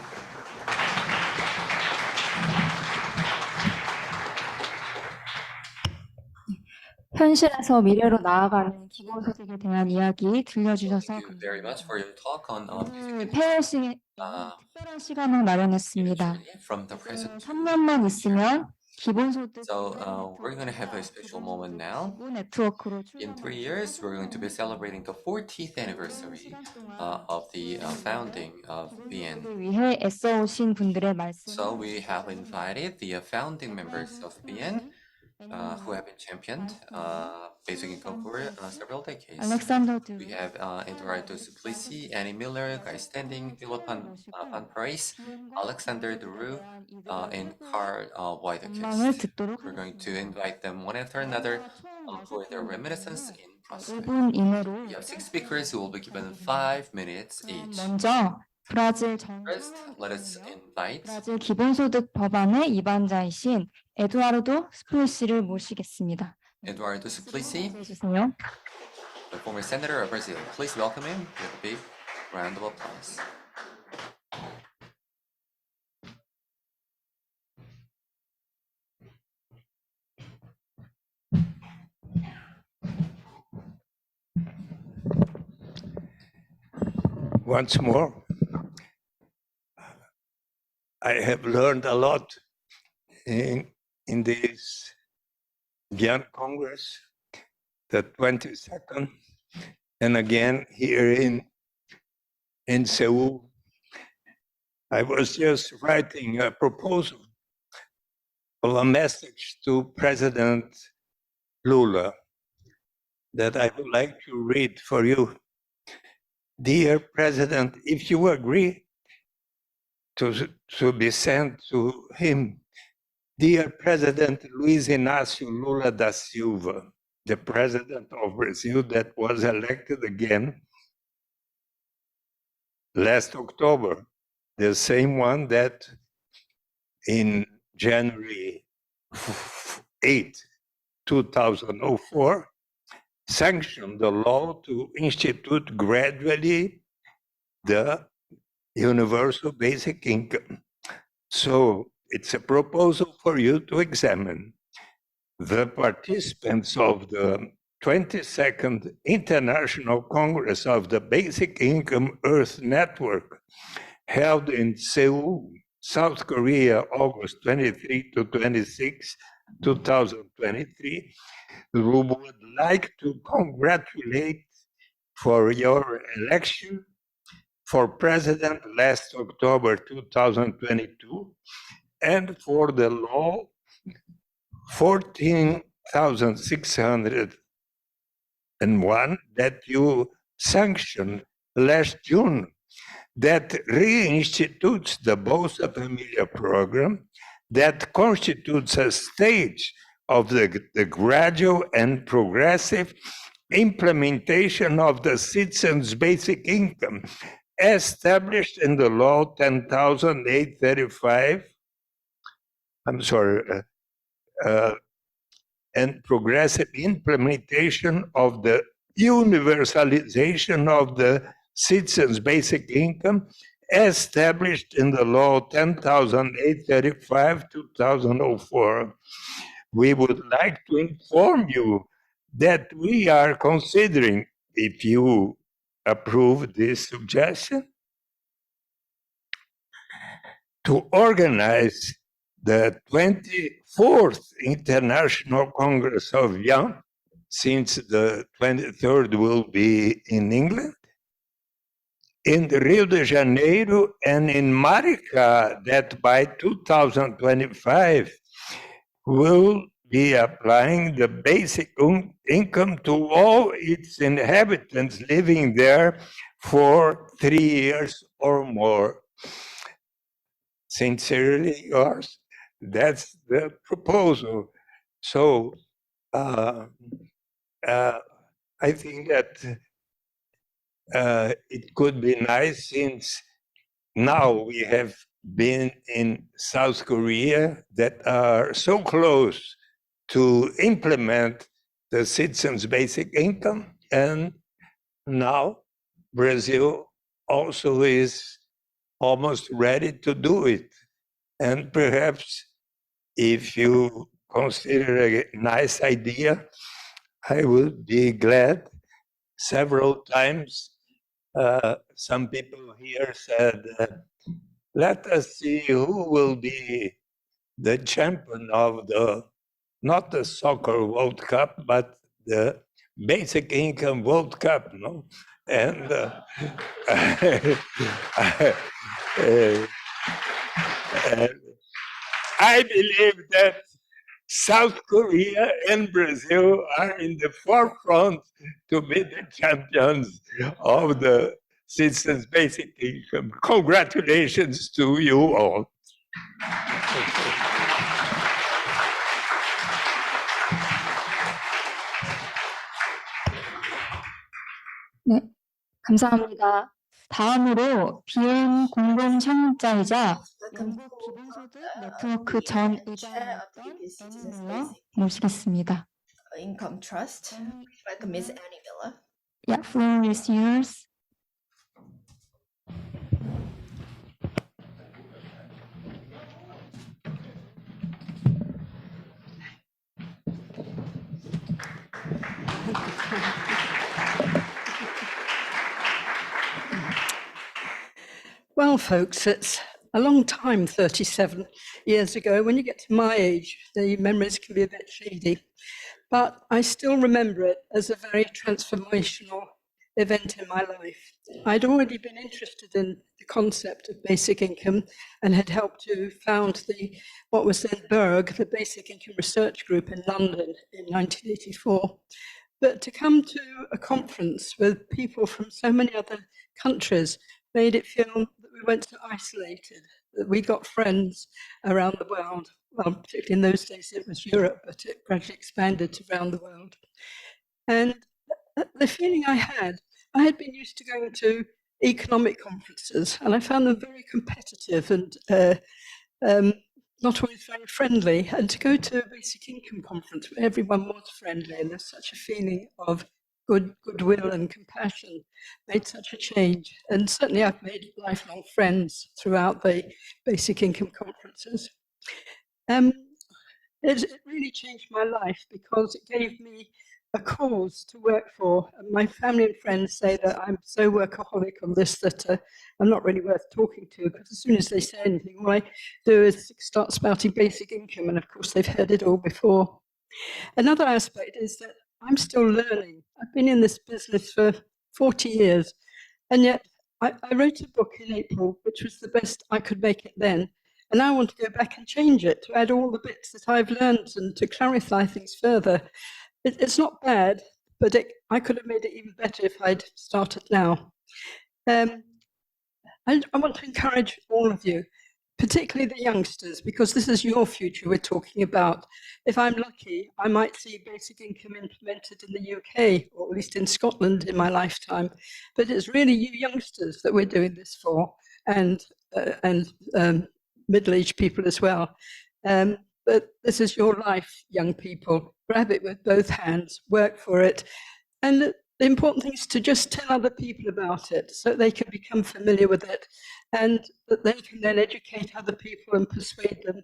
[SPEAKER 1] 현실에서 미래로 나아가는 기본소득에 대한 이야기 들려주셔서
[SPEAKER 4] Thank you very much for your talk on
[SPEAKER 1] 오늘 폐회 시에 특별한 시간을 마련했습니다.
[SPEAKER 4] from the present.
[SPEAKER 1] 3년만 있으면 기본소득
[SPEAKER 4] So we're going to have a special moment now.
[SPEAKER 1] 네트워크로
[SPEAKER 4] In 3 years, we're going to be celebrating the 40th anniversary of the founding of BIYN.
[SPEAKER 1] 출발을 위해 애써오신 분들의 말씀.
[SPEAKER 4] So we have invited the founding members of BIYN who have been championed basic income for several decades.
[SPEAKER 1] 알렉산더 드
[SPEAKER 4] We have Eduardo Suplicy, Annie Miller, Guy Standing, Philip Van Price, Alexander Duru, and Carl
[SPEAKER 1] 전망을
[SPEAKER 4] We're
[SPEAKER 1] 듣도록
[SPEAKER 4] going to invite them one after another for their reminiscence in prospect.
[SPEAKER 1] 1분 이내로
[SPEAKER 4] We have 6 speakers who will be given 5 minutes each.
[SPEAKER 1] 먼저 브라질
[SPEAKER 4] First, let us invite
[SPEAKER 1] 브라질 기본소득 법안의 입안자이신 에두아르도 스플리시를 모시겠습니다.
[SPEAKER 4] Eduardo Suplicy,
[SPEAKER 1] 해주세요.
[SPEAKER 4] the former senator of Brazil. Please welcome him with a big round of applause.
[SPEAKER 7] Once more, I have learned a lot in this BIYN Congress, the 22nd, and again here in Seoul. I was just writing a proposal of a message to President Lula that I would like to read for you. Dear President, if you agree to be sent to him, dear President Luiz Inácio Lula da Silva, the president of Brazil that was elected again last October, the same one that in January 8, 2004, sanctioned the law to institute gradually the universal basic income. So it's a proposal for you to examine. The participants of the 22nd International Congress of the Basic Income Earth Network, held in Seoul, South Korea, August 23 to 26, 2023, we would like to congratulate for your election for president last October 2022 and for the law 14,601 that you sanctioned last June, that reinstitutes the Bolsa Familia program, that constitutes a stage of the gradual and progressive implementation of the citizens' basic income established in the law 10,835, and progressive implementation of the universalization of the citizens' basic income established in the law 10,835, 2004. We would like to inform you that we are considering, if you approve this suggestion, to organize the 24th International Congress of BIYN since the 23rd will be in England, in Rio de Janeiro and in Marica, that by 2025 will be applying the basic income to all its inhabitants living there for 3 years or more. Sincerely yours. That's the proposal. So I think that it could be nice, since now we have been in South Korea that are so close to implement the citizens' basic income, and now Brazil also is almost ready to do it. And perhaps if you consider a nice idea, I would be glad. Several times, some people here said, let us see who will be the champion of the, not the soccer World Cup, but the basic income World Cup, no? And I believe that South Korea and Brazil are in the forefront to be the champions of the citizens' basic income. Congratulations to you all.
[SPEAKER 1] 네, 감사합니다. 다음으로 BIYN 공동 창립자이자 영국 기본소득 네트워크 전 의장이었던 애니 모시겠습니다.
[SPEAKER 2] Income Trust. Welcome, Ms. Annie Miller.
[SPEAKER 1] Yeah, floor is yours.
[SPEAKER 8] Well, folks, it's a long time, 37 years ago. When you get to my age, the memories can be a bit shady. But I still remember it as a very transformational event in my life. I'd already been interested in the concept of basic income and had helped to found what was then BIRG, the Basic Income Research Group in London in 1984. But to come to a conference with people from so many other countries made it feel that we weren't so isolated, that we got friends around the world. Well, particularly in those days it was Europe, but it gradually expanded to around the world. And the feeling I had been used to going to economic conferences, and I found them very competitive and not always very friendly. And to go to a basic income conference where everyone was friendly and there's such a feeling of goodwill and compassion made such a change. And certainly I've made lifelong friends throughout the basic income conferences. It really changed my life because it gave me a cause to work for. And my family and friends say that I'm so workaholic on this that I'm not really worth talking to, because as soon as they say anything, all I do is start spouting basic income, and of course they've heard it all before. Another aspect is that I'm still learning. I've been in this business for 40 years, and yet I wrote a book in April, which was the best I could make it then. And now I want to go back and change it, to add all the bits that I've learned and to clarify things further. It's not bad, but I could have made it even better if I'd started now. I want to encourage all of you, particularly the youngsters, because this is your future we're talking about. If I'm lucky, I might see basic income implemented in the UK, or at least in Scotland in my lifetime. But it's really you youngsters that we're doing this for, and middle-aged people as well. But this is your life, young people. Grab it with both hands, work for it. And the important thing is to just tell other people about it so they can become familiar with it, and that they can then educate other people and persuade them.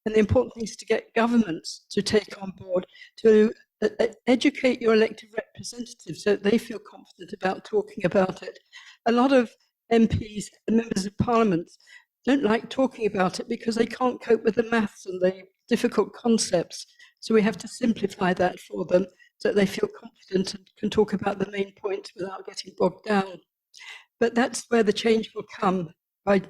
[SPEAKER 8] And the important thing is to get governments to take on board, to educate your elected representatives so that they feel confident about talking about it. A lot of MPs and members of parliament don't like talking about it because they can't cope with the maths and the difficult concepts. So we have to simplify that for them so that they feel confident and can talk about the main points without getting bogged down. But that's where the change will come, by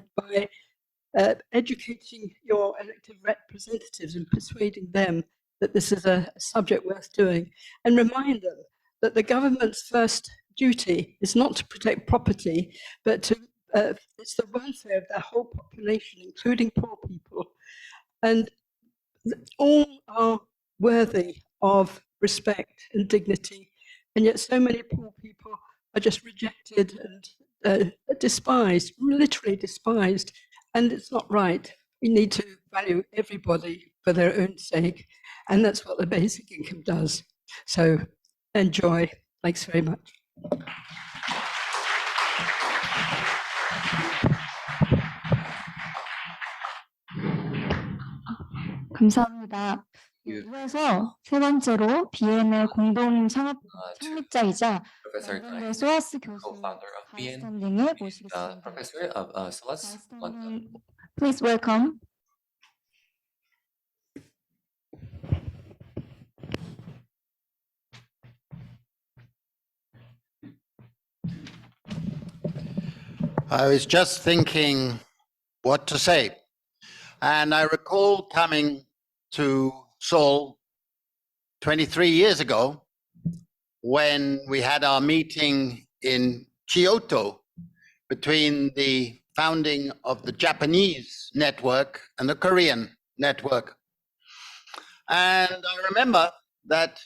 [SPEAKER 8] educating your elected representatives and persuading them that this is a subject worth doing, and remind them that the government's first duty is not to protect property, but to it's the welfare of their whole population, including poor people. And all are worthy of respect and dignity, and yet so many poor people are just rejected and despised, literally despised, and it's not right. We need to value everybody for their own sake, and that's what the basic income does. So enjoy. Thanks very much.
[SPEAKER 1] 감사합니다. 이어서 세 번째로 BIYN의 공동 창립자이자
[SPEAKER 4] Professor
[SPEAKER 1] 런던대 소아스 교수
[SPEAKER 4] co-founder of BIYN,
[SPEAKER 1] 가이스턴링을 모시겠습니다.
[SPEAKER 4] Professor of SOAS London.
[SPEAKER 1] Please welcome.
[SPEAKER 9] I was just thinking what to say. And I recall coming to Seoul 23 years ago when we had our meeting in Kyoto between the founding of the Japanese network and the Korean network. And I remember that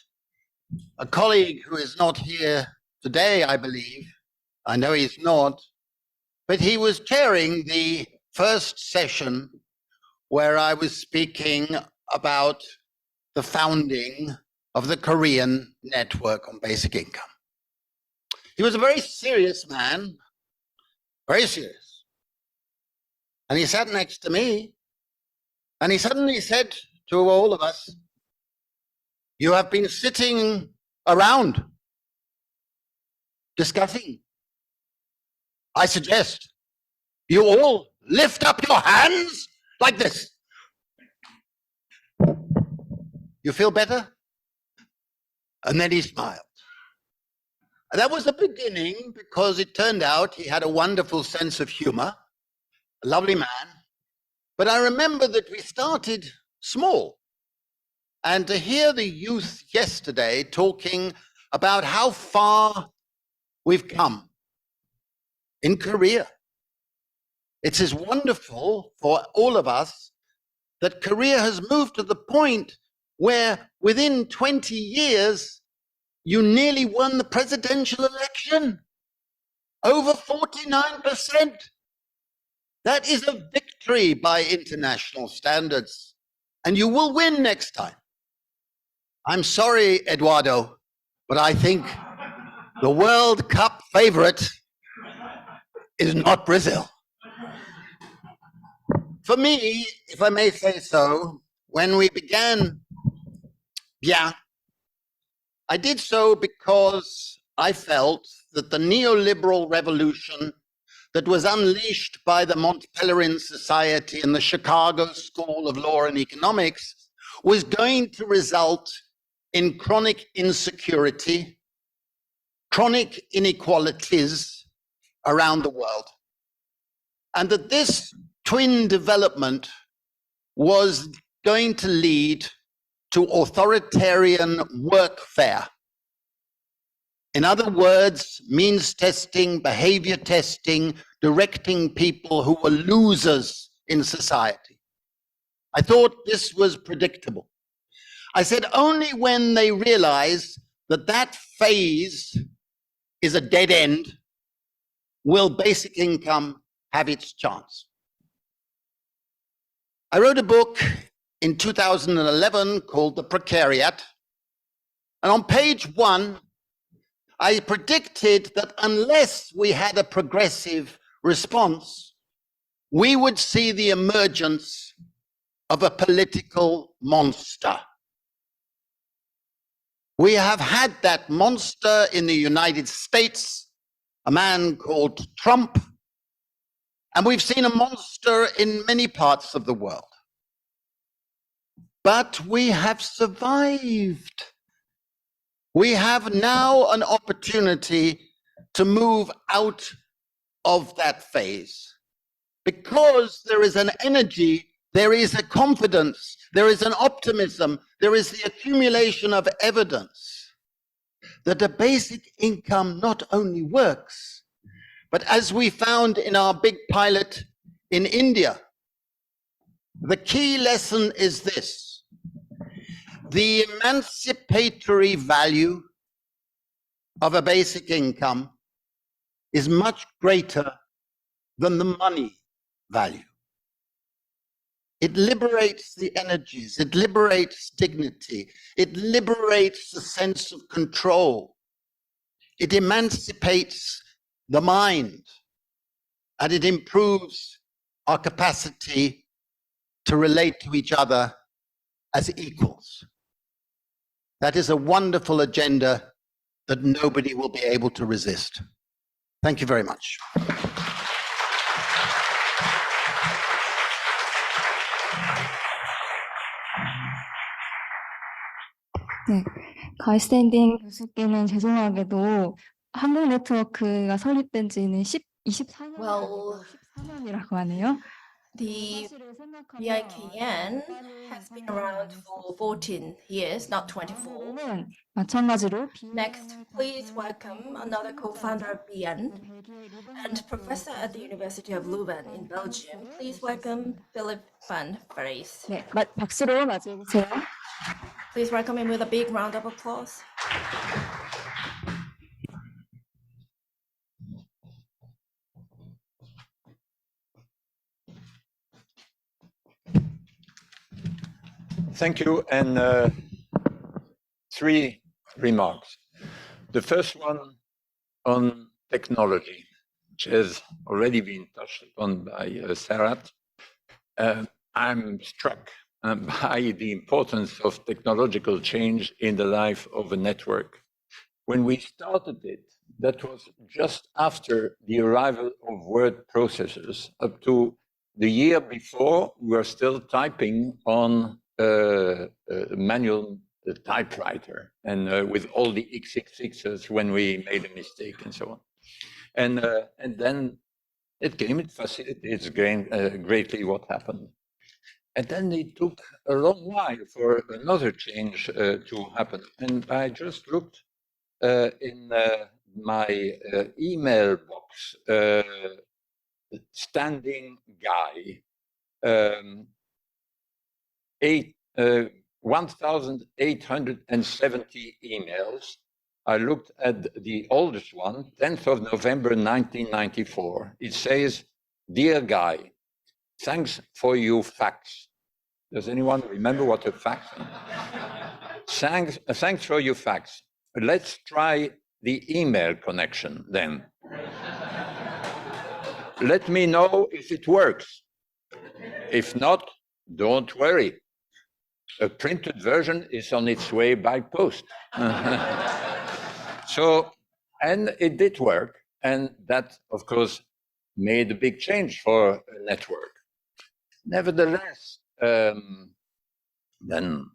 [SPEAKER 9] a colleague who is not here today, I believe, I know he's not, but he was chairing the first session where I was speaking about the founding of the Korean network on basic income. He was a very serious man, very serious. And he sat next to me and he suddenly said to all of us, "You have been sitting around discussing. I suggest you all lift up your hands like this. You feel better?" And then he smiled. And that was the beginning, because it turned out he had a wonderful sense of humor, a lovely man. But I remember that we started small. And to hear the youth yesterday talking about how far we've come in Korea, it's as wonderful for all of us that Korea has moved to the point where within 20 years, you nearly won the presidential election. Over 49%. That is a victory by international standards. And you will win next time. I'm sorry, Eduardo, but I think the World Cup favorite is not Brazil. For me, if I may say so, when we began BIYN, I did so because I felt that the neoliberal revolution that was unleashed by the Mont Pelerin Society and the Chicago School of Law and Economics was going to result in chronic insecurity, chronic inequalities around the world. And that this twin development was going to lead to authoritarian workfare. In other words, means testing, behavior testing, directing people who were losers in society. I thought this was predictable. I said only when they realize that that phase is a dead end will basic income have its chance. I wrote a book in 2011 called The Precariat. And on page 1, I predicted that unless we had a progressive response, we would see the emergence of a political monster. We have had that monster in the United States, a man called Trump, and we've seen a monster in many parts of the world. But we have survived We have now an opportunity to move out of that phase because there is an energy, there is a confidence, there is an optimism, there is the accumulation of evidence that a basic income not only works, but as we found in our big pilot in India, the key lesson is this: the emancipatory value of a basic income is much greater than the money value. It liberates the energies, it liberates dignity, it liberates the sense of control, it emancipates the mind, and it improves our capacity to relate to each other as equals. That is a wonderful agenda that nobody will be able to resist. Thank you very much.
[SPEAKER 1] 네, 가이스탠딩 교수께는 죄송하게도 한국 네트워크가 설립된 지는 24년,
[SPEAKER 2] Well,
[SPEAKER 1] 14년이라고 하네요.
[SPEAKER 2] the BIKN has been around for 14 years, not 24.
[SPEAKER 1] 는 마찬가지로
[SPEAKER 2] Next, please welcome another co-founder of BIYN and professor at the University of Leuven in Belgium. Please welcome Philip van Vries.
[SPEAKER 1] 네, 박수로 맞이해 주세요.
[SPEAKER 2] Please welcome him with a big round of applause.
[SPEAKER 7] Thank you. And 3 remarks. The first one on technology, which has already been touched upon by Sarath. I'm struck by the importance of technological change in the life of a network. When we started it, that was just after the arrival of word processors. Up to the year before, we were still typing on a manual typewriter and with all the XXXs when we made a mistake and so on. And then it came, it facilitates greatly what happened. And then it took a long while for another change to happen. And I just looked in my email box, standing guy, 1,870 emails. I looked at the oldest one, 10th of November, 1994. It says, "Dear Guy, thanks for your fax." Does anyone remember what a fax is? Thanks for your fax. Let's try the email connection then. Let me know if it works. If not, don't worry. A printed version is on its way by post. So, and it did work. And that, of course, made a big change for a network. Nevertheless, then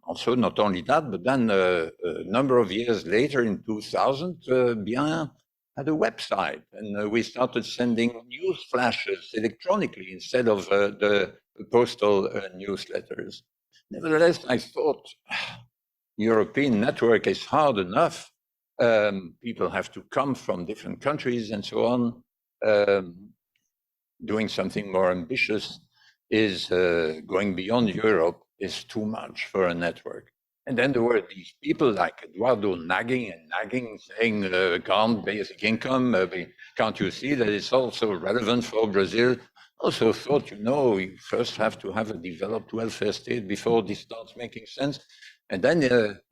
[SPEAKER 7] also not only that, but then a number of years later in 2000, BIYN had a website, and we started sending news flashes electronically instead of the postal newsletters. Nevertheless, I thought, European network is hard enough. People have to come from different countries and so on. Doing something more ambitious is going beyond Europe is too much for a network. And then there were these people like Eduardo nagging, saying, can't basic income, can't you see that it's also relevant for Brazil? Also thought, you first have to have a developed welfare state before this starts making sense. And then,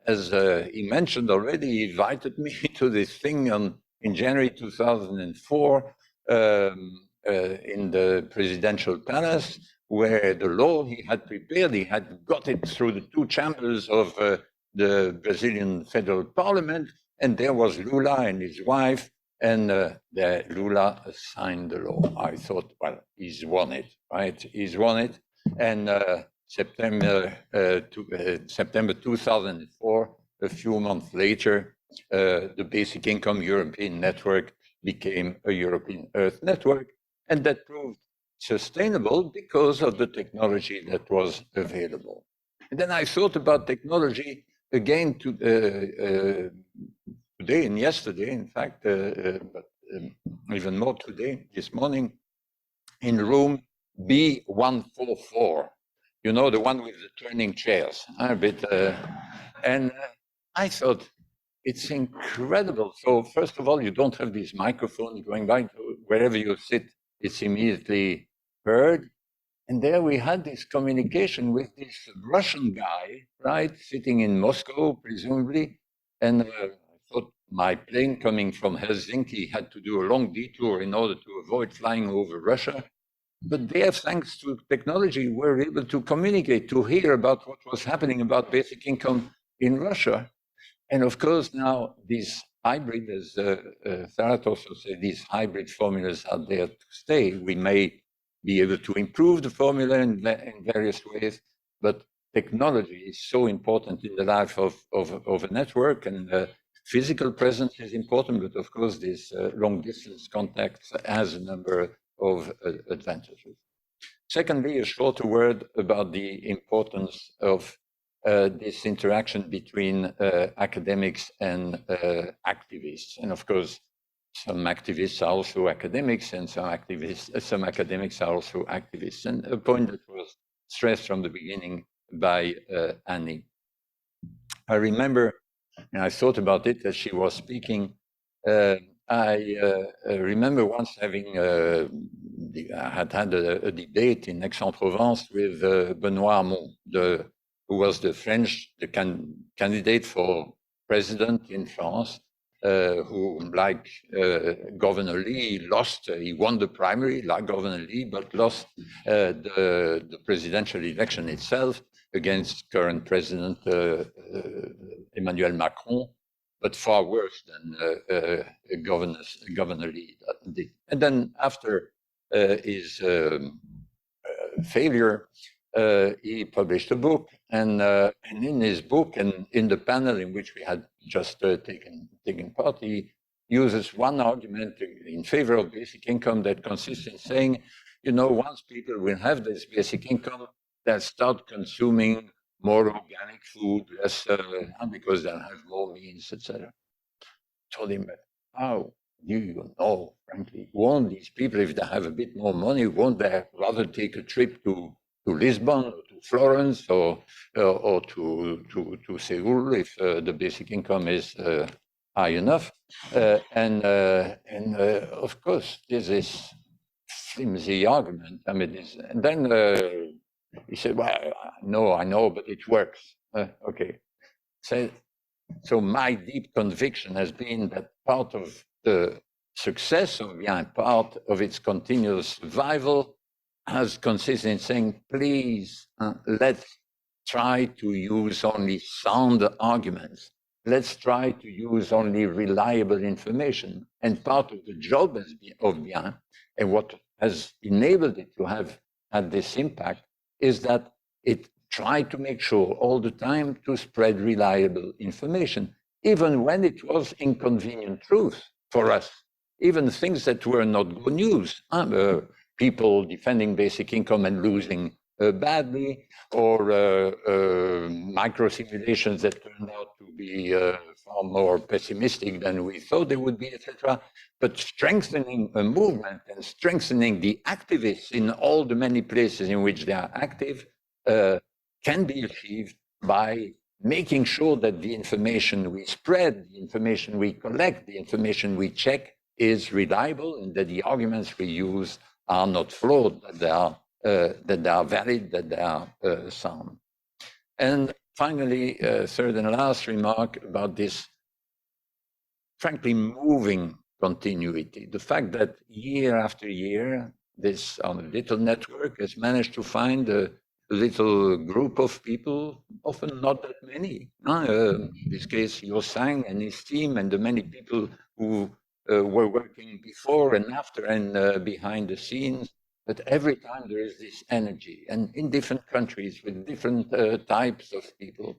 [SPEAKER 7] as he mentioned already, he invited me to this thing in January 2004 in the presidential palace, where the law he had prepared, he had got it through the 2 chambers of the Brazilian federal parliament, and there was Lula and his wife, and Lula signed the law. I thought, well, he's won it, right? He's won it. And September 2004, a few months later, the basic income European network became a European Earth network, and that proved sustainable because of the technology that was available. And then I thought about technology again today and yesterday, in fact, but even more today, this morning, in room B144. You know, the one with the turning chairs. And I thought, it's incredible. So first of all, you don't have these microphones going by. Wherever you sit, it's immediately heard. And there we had this communication with this Russian guy, right, sitting in Moscow, presumably. And I thought my plane coming from Helsinki had to do a long detour in order to avoid flying over Russia. But there, thanks to technology, we're able to communicate, to hear about what was happening about basic income in Russia. And of course, now these hybrid, as Sarath also said, these hybrid formulas are there to stay. We may be able to improve the formula in various ways, but technology is so important in the life of a network, and physical presence is important, but of course, this long distance contacts has a number of advantages. Secondly, a shorter word about the importance of this interaction between academics and activists. And of course, some activists are also academics, and some academics are also activists. And a point that was stressed from the beginning by Annie. I remember, and I thought about it as she was speaking, I remember once having had a debate in Aix-en-Provence with Benoît Hamon, who was the candidate for president in France, who, like Governor Lee, lost. He won the primary, like Governor Lee, but lost the presidential election itself against current President Emmanuel Macron, but far worse than Governor Lee did. And then after his failure, he published a book, and in his book and in the panel in which we had just taken part, he uses one argument in favor of basic income that consists in saying, you know, once people will have this basic income, they'll start consuming more organic food, less because they'll have more means, etc. Told him, how do you know, frankly, won't these people, if they have a bit more money, won't they rather take a trip to Lisbon or to Florence or to Seoul if the basic income is high enough? And of course, there's this flimsy argument. I mean, and then he said, well, I know, but it works. Okay. So my deep conviction has been that part of the success of BIYN, part of its continuous survival, has consisted in saying, please, let's try to use only sound arguments. Let's try to use only reliable information. And part of the job of BIYN, and what has enabled it to have had this impact, is that it tried to make sure all the time to spread reliable information, even when it was inconvenient truth for us, even things that were not good news. People defending basic income and losing badly, or micro simulations that turned out to be far more pessimistic than we thought they would be, etc. But strengthening a movement and strengthening the activists in all the many places in which they are active can be achieved by making sure that the information we spread, the information we collect, the information we check is reliable, and that the arguments we use are not flawed, that they are valid, that they are sound. And finally, third and last remark about this, frankly, moving continuity. The fact that year after year, this little network has managed to find a little group of people, often not that many. In this case, Hyosang and his team, and the many people who were working before and after and behind the scenes. But every time there is this energy, and in different countries with different types of people.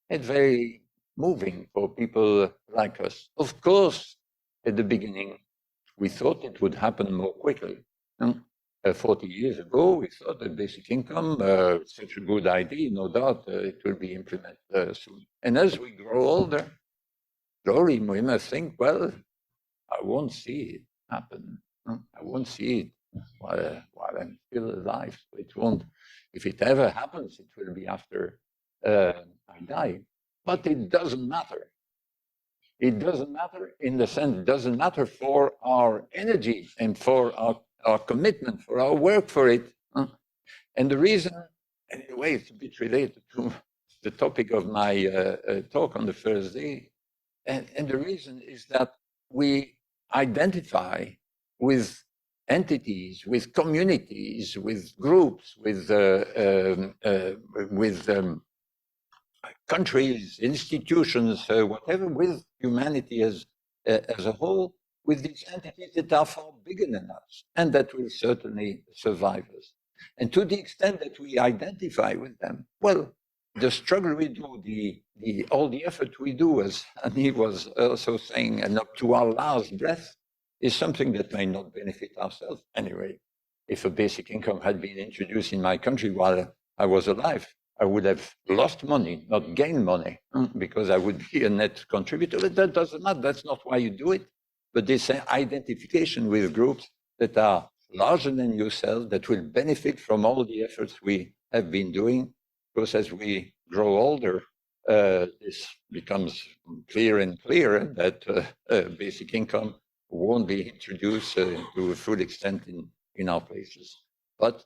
[SPEAKER 7] It's very moving for people like us. Of course, at the beginning, we thought it would happen more quickly. 40 years ago, we thought that basic income, such a good idea, no doubt it will be implemented soon. And as we grow older, slowly we must think, well, I won't see it happen. I won't see it while I'm still alive. It won't, if it ever happens, it will be after I die. But it doesn't matter. It doesn't matter in the sense, it doesn't matter for our energy and for our commitment, for our work for it. And the reason, anyway, it's a bit related to the topic of my talk on the first day. And the reason is that we identify with entities, with communities, with groups, with countries, institutions, whatever, with humanity as a whole, with these entities that are far bigger than us and that will certainly survive us. And to the extent that we identify with them, well, the struggle we do, all the effort we do, as Annie was also saying, and up to our last breath, is something that may not benefit ourselves. Anyway, if a basic income had been introduced in my country while I was alive, I would have lost money, not gained money, because I would be a net contributor. But that doesn't matter. That's not why you do it. But this identification with groups that are larger than yourself, that will benefit from all the efforts we have been doing. Because as we grow older, this becomes clearer and clearer that basic income won't be introduced to a full extent in our places. But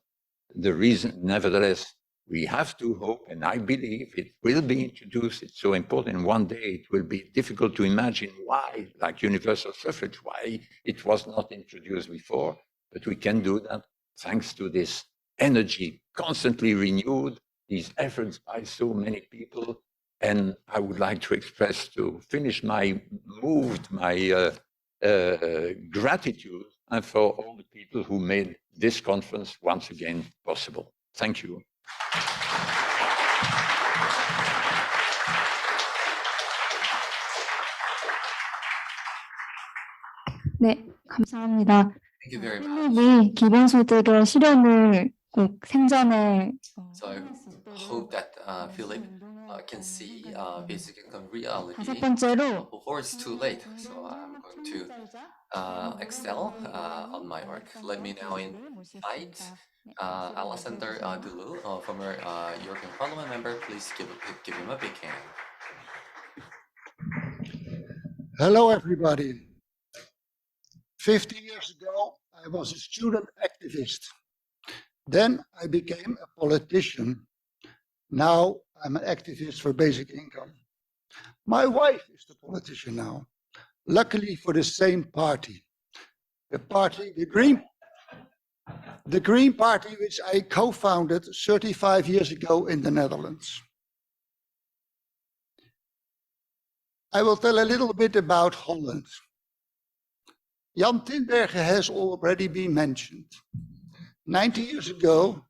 [SPEAKER 7] the reason, nevertheless, we have to hope, and I believe it will be introduced. It's so important. One day it will be difficult to imagine why, like universal suffrage, why it was not introduced before. But we can do that thanks to this energy constantly renewed, these efforts by so many people. And I would like to express, to finish my gratitude for all the people who made this conference once again possible. Thank you.
[SPEAKER 1] 네, 감사합니다.
[SPEAKER 4] Thank you very much.
[SPEAKER 1] NIBI 기본소득의 실현을 꼭 생전에
[SPEAKER 4] So I hope that Philip can see basic income reality
[SPEAKER 1] 다섯 번째로
[SPEAKER 4] before it's too late. So I'm going to excel on my work. Let me now invite Alexander Dulu, former European Parliament member. Please give him a big hand.
[SPEAKER 10] Hello, everybody. 50 years ago, I was a student activist. Then I became a politician. Now I'm an activist for basic income. My wife is the politician now, luckily for the same party. The party, the Green Party, which I co-founded 35 years ago in the Netherlands. I will tell a little bit about Holland. Jan Tinbergen has already been mentioned. 90 years ago,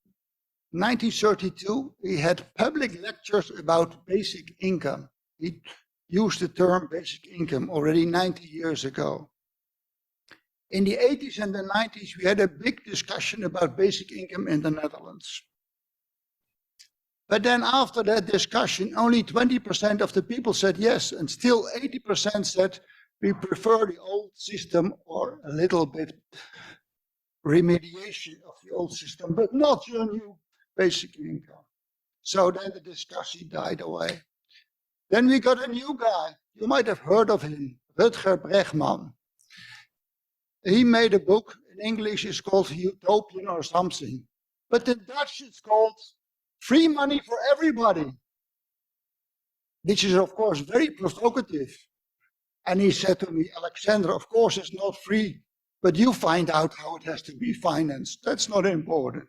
[SPEAKER 10] 1932, he had public lectures about basic income. He used the term basic income already 90 years ago. In the 80s and the 90s, we had a big discussion about basic income in the Netherlands. But then after that discussion, only 20% of the people said yes, and still 80% said we prefer the old system or a little bit remediation of the old system, but not your new basic income. So then the discussion died away. Then we got a new guy. You might have heard of him, Rutger Bregman. He made a book. In English, it's called Utopian or something. But in Dutch, it's called Free Money for Everybody, which is, of course, very provocative. And he said to me, Alexander, of course, it's not free, but you find out how it has to be financed. That's not important.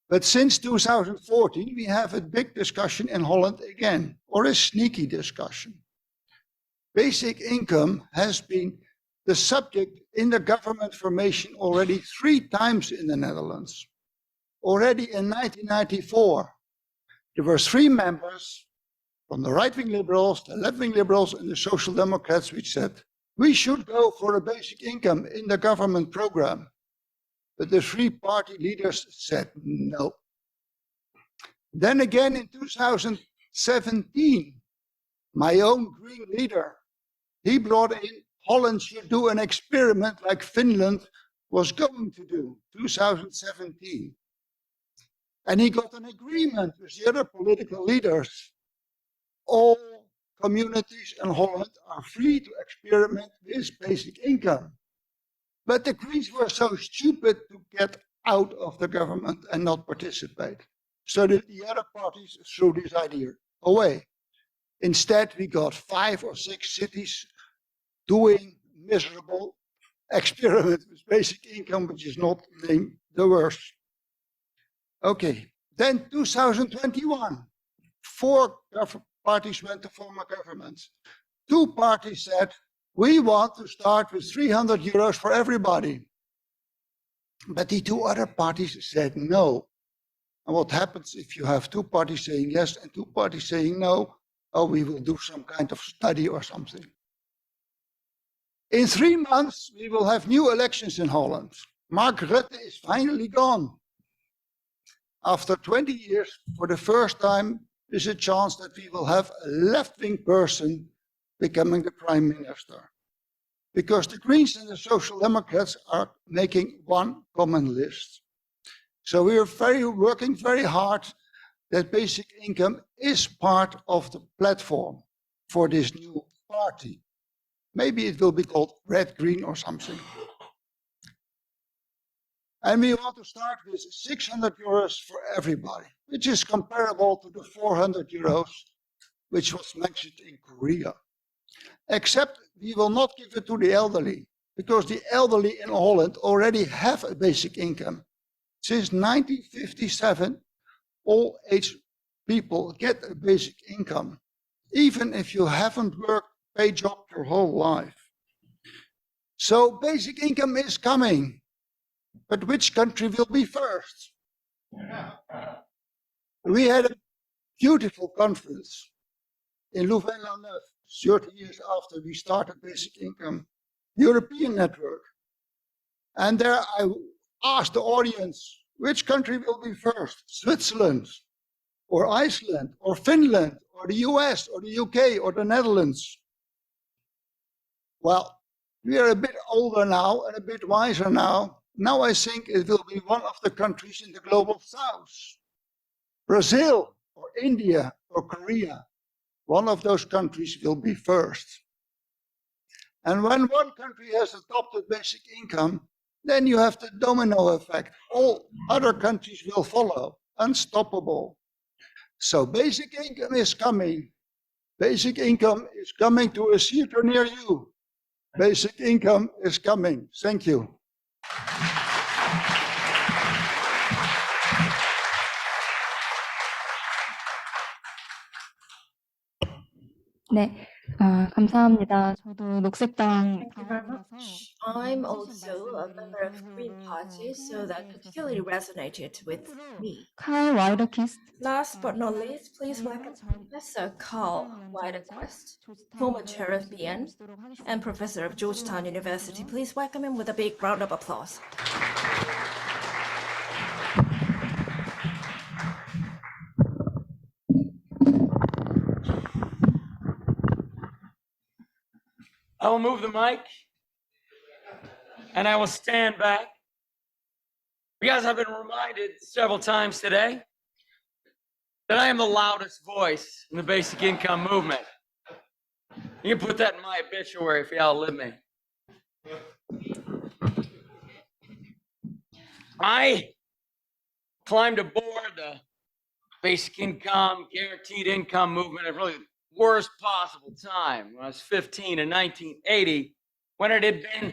[SPEAKER 10] But since 2014, we have a big discussion in Holland again, or a sneaky discussion. Basic income has been the subject in the government formation already 3 times in the Netherlands. Already in 1994, there were 3 members from the right-wing liberals, the left-wing liberals, and the Social Democrats, which said, we should go for a basic income in the government program. But the three party leaders said no. Then again in 2017, my own Green leader, he brought in Holland should do an experiment like Finland was going to do, 2017. And he got an agreement with the other political leaders. All communities in Holland are free to experiment with basic income. But the Greens were so stupid to get out of the government and not participate. So that the other parties threw this idea away. Instead, we got 5 or 6 cities doing miserable experiments with basic income, which is not named the worst. Okay, then 2021, 4 parties went to former governments. 2 parties said, we want to start with 300 euros for everybody. But the 2 other parties said no. And what happens if you have 2 parties saying yes and 2 parties saying no? Oh, we will do some kind of study or something. In 3 months, we will have new elections in Holland. Mark Rutte is finally gone. After 20 years, for the first time, there's a chance that we will have a left-wing person becoming the prime minister. Because the Greens and the Social Democrats are making one common list. So we are working very hard that basic income is part of the platform for this new party. Maybe it will be called Red Green or something. And we want to start with 600 euros for everybody, which is comparable to the 400 euros which was mentioned in Korea. Except we will not give it to the elderly, because the elderly in Holland already have a basic income. Since 1957, all age people get a basic income, even if you haven't worked a job your whole life. So basic income is coming, but which country will be first? We had a beautiful conference in Louvain-la-Neuve, 30 years after we started basic income, European network. And there I asked the audience, which country will be first? Switzerland, or Iceland, or Finland, or the US, or the UK, or the Netherlands? Well, we are a bit older now and a bit wiser now. Now I think it will be one of the countries in the global south. Brazil, or India, or Korea. One of those countries will be first. And when one country has adopted basic income, then you have the domino effect. All other countries will follow, unstoppable. So basic income is coming. Basic income is coming to a theater near you. Basic income is coming. Thank you.
[SPEAKER 1] 네, 감사합니다. 저도 녹색당
[SPEAKER 2] Thank you very much. I'm also a member of Green Party, so that particularly resonated with me.
[SPEAKER 1] 칼 와이더키스트
[SPEAKER 2] Last but not least, please welcome Professor Carl Weidequist, former chair of BIYN and professor of Georgetown University. Please welcome him with a big round of applause.
[SPEAKER 11] I will move the mic and I will stand back because I've been reminded several times today that I am the loudest voice in the basic income movement. You can put that in my obituary if you outlive me. I climbed aboard the basic income, guaranteed income movement at really the worst possible time when I was 15 in 1980, when it had been,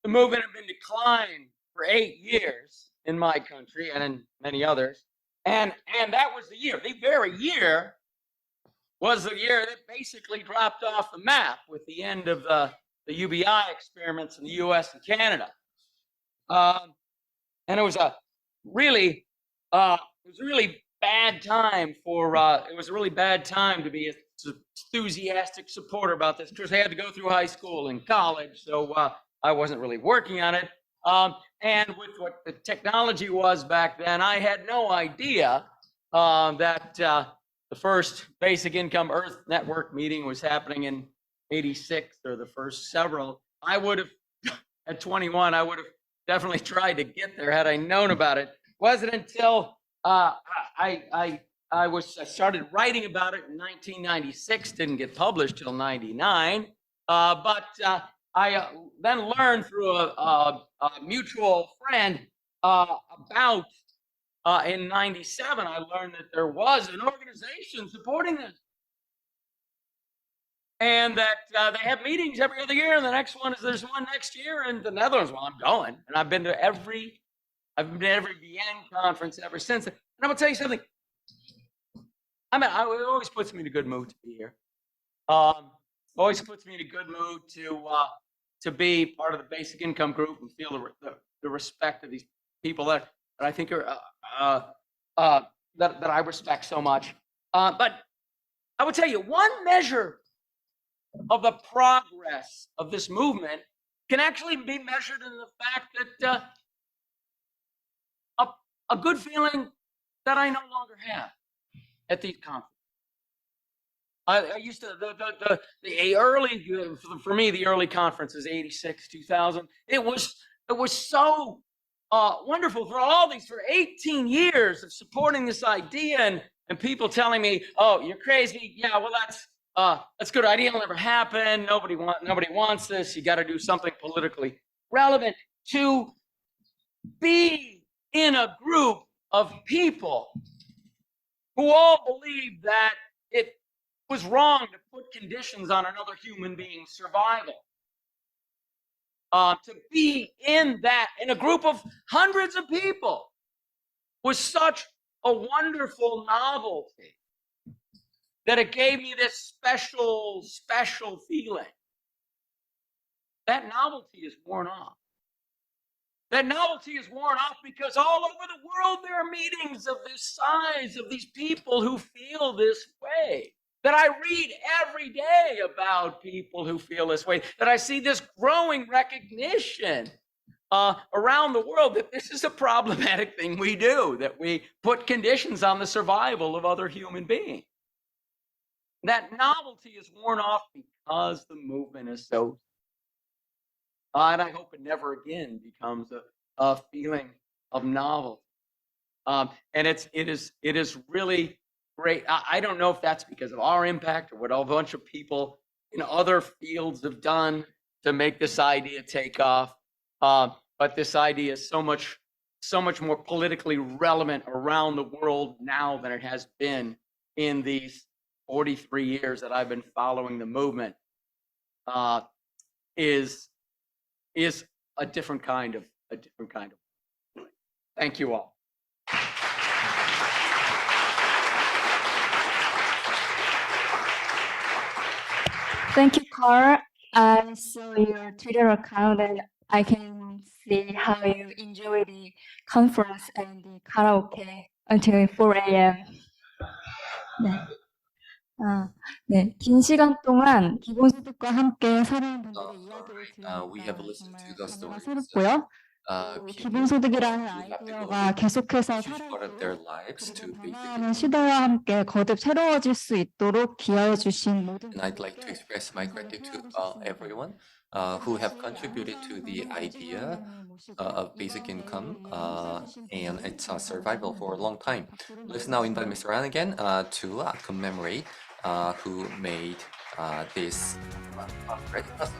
[SPEAKER 11] the movement had been declined for 8 years in my country and in many others. And that was the year, the very year was the year that basically dropped off the map with the end of the UBI experiments in the US and Canada. And it was a really bad time for, it was a really bad time to be an enthusiastic supporter about this. Of course, I had to go through high school and college, so I wasn't really working on it. And with what the technology was back then, I had no idea that the first basic income Earth Network meeting was happening in '86, or the first several. I would have, at 21, I would have definitely tried to get there had I known about it. Wasn't until I started writing about it in 1996, didn't get published till '99, but I then learned through a mutual friend about, in '97, I learned that there was an organization supporting this. And that they have meetings every other year, and the next one is there's one next year in the Netherlands. Well, I'm going, and I've been to every BIYN conference ever since. And I'm gonna tell you something. I mean, it always puts me in a good mood to be here. Always puts me in a good mood to be part of the basic income group and feel the respect of these people that I think are that I respect so much. But I would tell you, one measure of the progress of this movement can actually be measured in the fact that a good feeling that I no longer have at these conferences. I used to, the early, for me, the early conferences, '86, 2000, it was so wonderful for for 18 years of supporting this idea and people telling me, oh, you're crazy. Yeah, well, that's a good idea. It'll never happen. Nobody wants this. You got to do something politically relevant. To be in a group of people who all believe that it was wrong to put conditions on another human being's survival. To be in a group of hundreds of people was such a wonderful novelty that it gave me this special feeling. That novelty is worn off. That novelty is worn off because all over the world there are meetings of this size, of these people who feel this way. That I read every day about people who feel this way. That I see this growing recognition around the world that this is a problematic thing we do, that we put conditions on the survival of other human beings. That novelty is worn off because the movement is so, and I hope it never again becomes a feeling of novelty. And it is really great. I don't know if that's because of our impact or what a bunch of people in other fields have done to make this idea take off. But this idea is so much more politically relevant around the world now than it has been in these 43 years that I've been following the movement. Is a different kind of. Thank you all.
[SPEAKER 1] Thank you, Carl. I saw your Twitter account and I can see how you enjoy the conference and the karaoke until 4 a.m. 네. 네, 긴 시간 동안 기본소득과 함께 살아온 분들의 이야기를
[SPEAKER 4] we have
[SPEAKER 1] 들으니까
[SPEAKER 4] listened to the
[SPEAKER 1] 정말
[SPEAKER 4] stories.
[SPEAKER 1] 새롭고요.
[SPEAKER 4] who
[SPEAKER 1] 기본소득이라는
[SPEAKER 4] have to go
[SPEAKER 1] 아이디어가 계속해서
[SPEAKER 4] huge part of their lives to
[SPEAKER 1] 그리고
[SPEAKER 4] basic
[SPEAKER 1] 변화하는 시대와 함께 거듭 새로워질 수 있도록 기여해 주신 모든
[SPEAKER 4] And I'd like to express my gratitude to everyone who have contributed to the idea of basic income and its survival for a long time. Let's now invite Mr. Ran again to commemorate who made this great possible.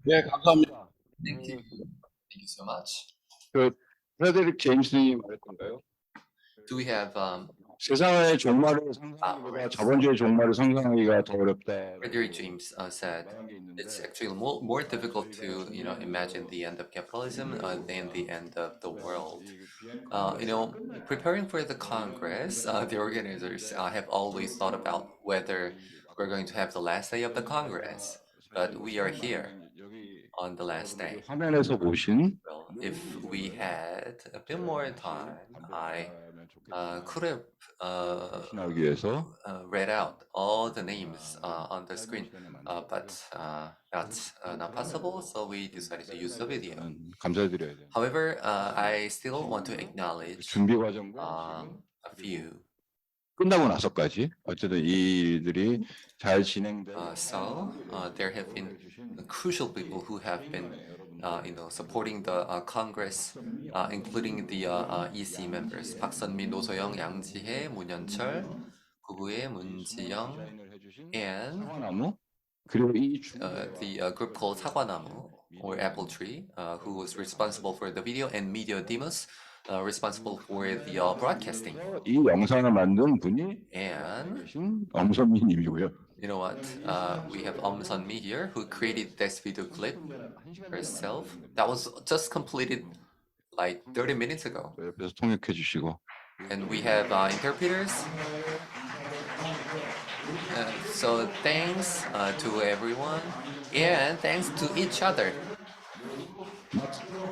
[SPEAKER 6] 네, 감사합니다.
[SPEAKER 4] Thank you. Thank you so much.
[SPEAKER 6] 그 프레데릭 제임스님이 말했던가요?
[SPEAKER 4] Do we have
[SPEAKER 6] 세상의 종말을 상상하기보다 저번 주의 종말을 상상하기가 더 어렵다.
[SPEAKER 4] Frederick James said it's actually more difficult to imagine the end of capitalism than the end of the world. Preparing for the Congress, the organizers have always thought about whether we're going to have the last day of the Congress, but we are here on the last day.
[SPEAKER 6] 화면에서 보신
[SPEAKER 4] Well, if we had a bit more time, I could have
[SPEAKER 6] 하기 위해서
[SPEAKER 4] read out all the names on the screen, but that's not possible, so we decided to use the video.
[SPEAKER 6] 감사드려야 돼요.
[SPEAKER 4] However, I still want to acknowledge
[SPEAKER 6] 준비 과정과
[SPEAKER 4] a few.
[SPEAKER 6] 끝나고 나서까지 어쨌든 이 일들이 잘 진행되고
[SPEAKER 4] So there have been crucial people who have been supporting the Congress, including the EC members. 박선미, 노소영, 양지혜, 문현철, 구구의 문지영, and
[SPEAKER 6] 사과나무 그리고 이
[SPEAKER 4] the group called 사과나무 or Apple Tree, who was responsible for the video, and Media Demos, responsible for the broadcasting.
[SPEAKER 6] 이 영상을 만든 분이
[SPEAKER 4] And
[SPEAKER 6] 엄선미님이고요.
[SPEAKER 4] you know what? We have Sun-mi here, who created this video clip herself. That was just completed like 30 minutes ago.
[SPEAKER 6] 옆에서 통역해 주시고.
[SPEAKER 4] And we have interpreters. So thanks to everyone, and thanks to each other.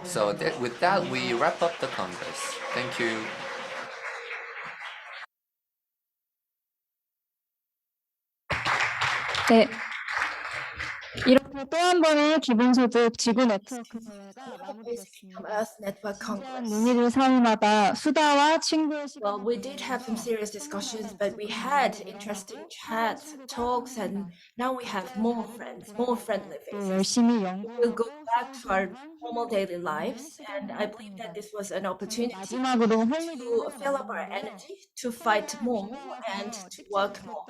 [SPEAKER 4] So with that, we wrap up the Congress. Thank you.
[SPEAKER 1] 네. 이렇게 또 한 번의 기본소득 지구 네트워크 대회가 마무리됐습니다.
[SPEAKER 2] Earth Network Congress.
[SPEAKER 1] 논의를 삼아봐 수다와 친구의 시간.
[SPEAKER 2] Well, we did have some serious discussions, but we had interesting chats, talks, and now we have more friends, more friendly
[SPEAKER 1] 또
[SPEAKER 2] faces.
[SPEAKER 1] 열심히
[SPEAKER 2] We'll go
[SPEAKER 1] 연구하고
[SPEAKER 2] back to our normal daily lives, and I believe that this was an opportunity
[SPEAKER 1] 마지막으로
[SPEAKER 2] to fill up our energy, to fight more, and to work more.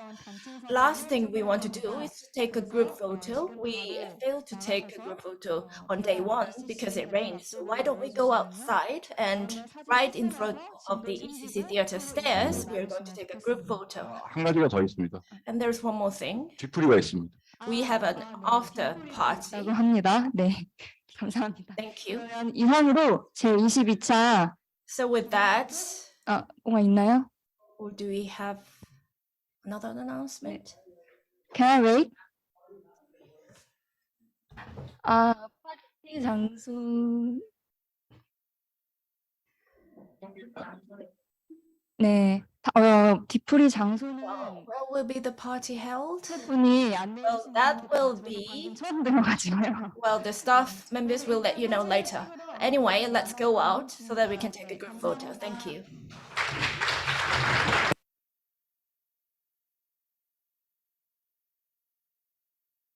[SPEAKER 2] Last thing we want to do is to take a group photo. We failed to take a group photo on day one because it rained. So why don't we go outside, and right in front of the ECC Theater stairs, we're going to take a group photo.
[SPEAKER 6] 한 가지가 더 있습니다.
[SPEAKER 2] And there's one more thing.
[SPEAKER 6] 뒤풀이가 있습니다.
[SPEAKER 2] We have an after party.
[SPEAKER 1] 라고 합니다. 네. 감사합니다.
[SPEAKER 2] Thank you.
[SPEAKER 1] 그러면 이상으로 제22차
[SPEAKER 2] So with that,
[SPEAKER 1] 뭐가 있나요?
[SPEAKER 2] or do we have another announcement?
[SPEAKER 1] Can I wait? 파티 장소 네. 뒤풀이 장소는
[SPEAKER 2] Where will be the party held?
[SPEAKER 1] 분이 안내해
[SPEAKER 2] Well, that will be,
[SPEAKER 1] 처음 들어가지고요.
[SPEAKER 2] well, the staff members will let you know later. Anyway, let's go out so that we can take a group photo. Thank you.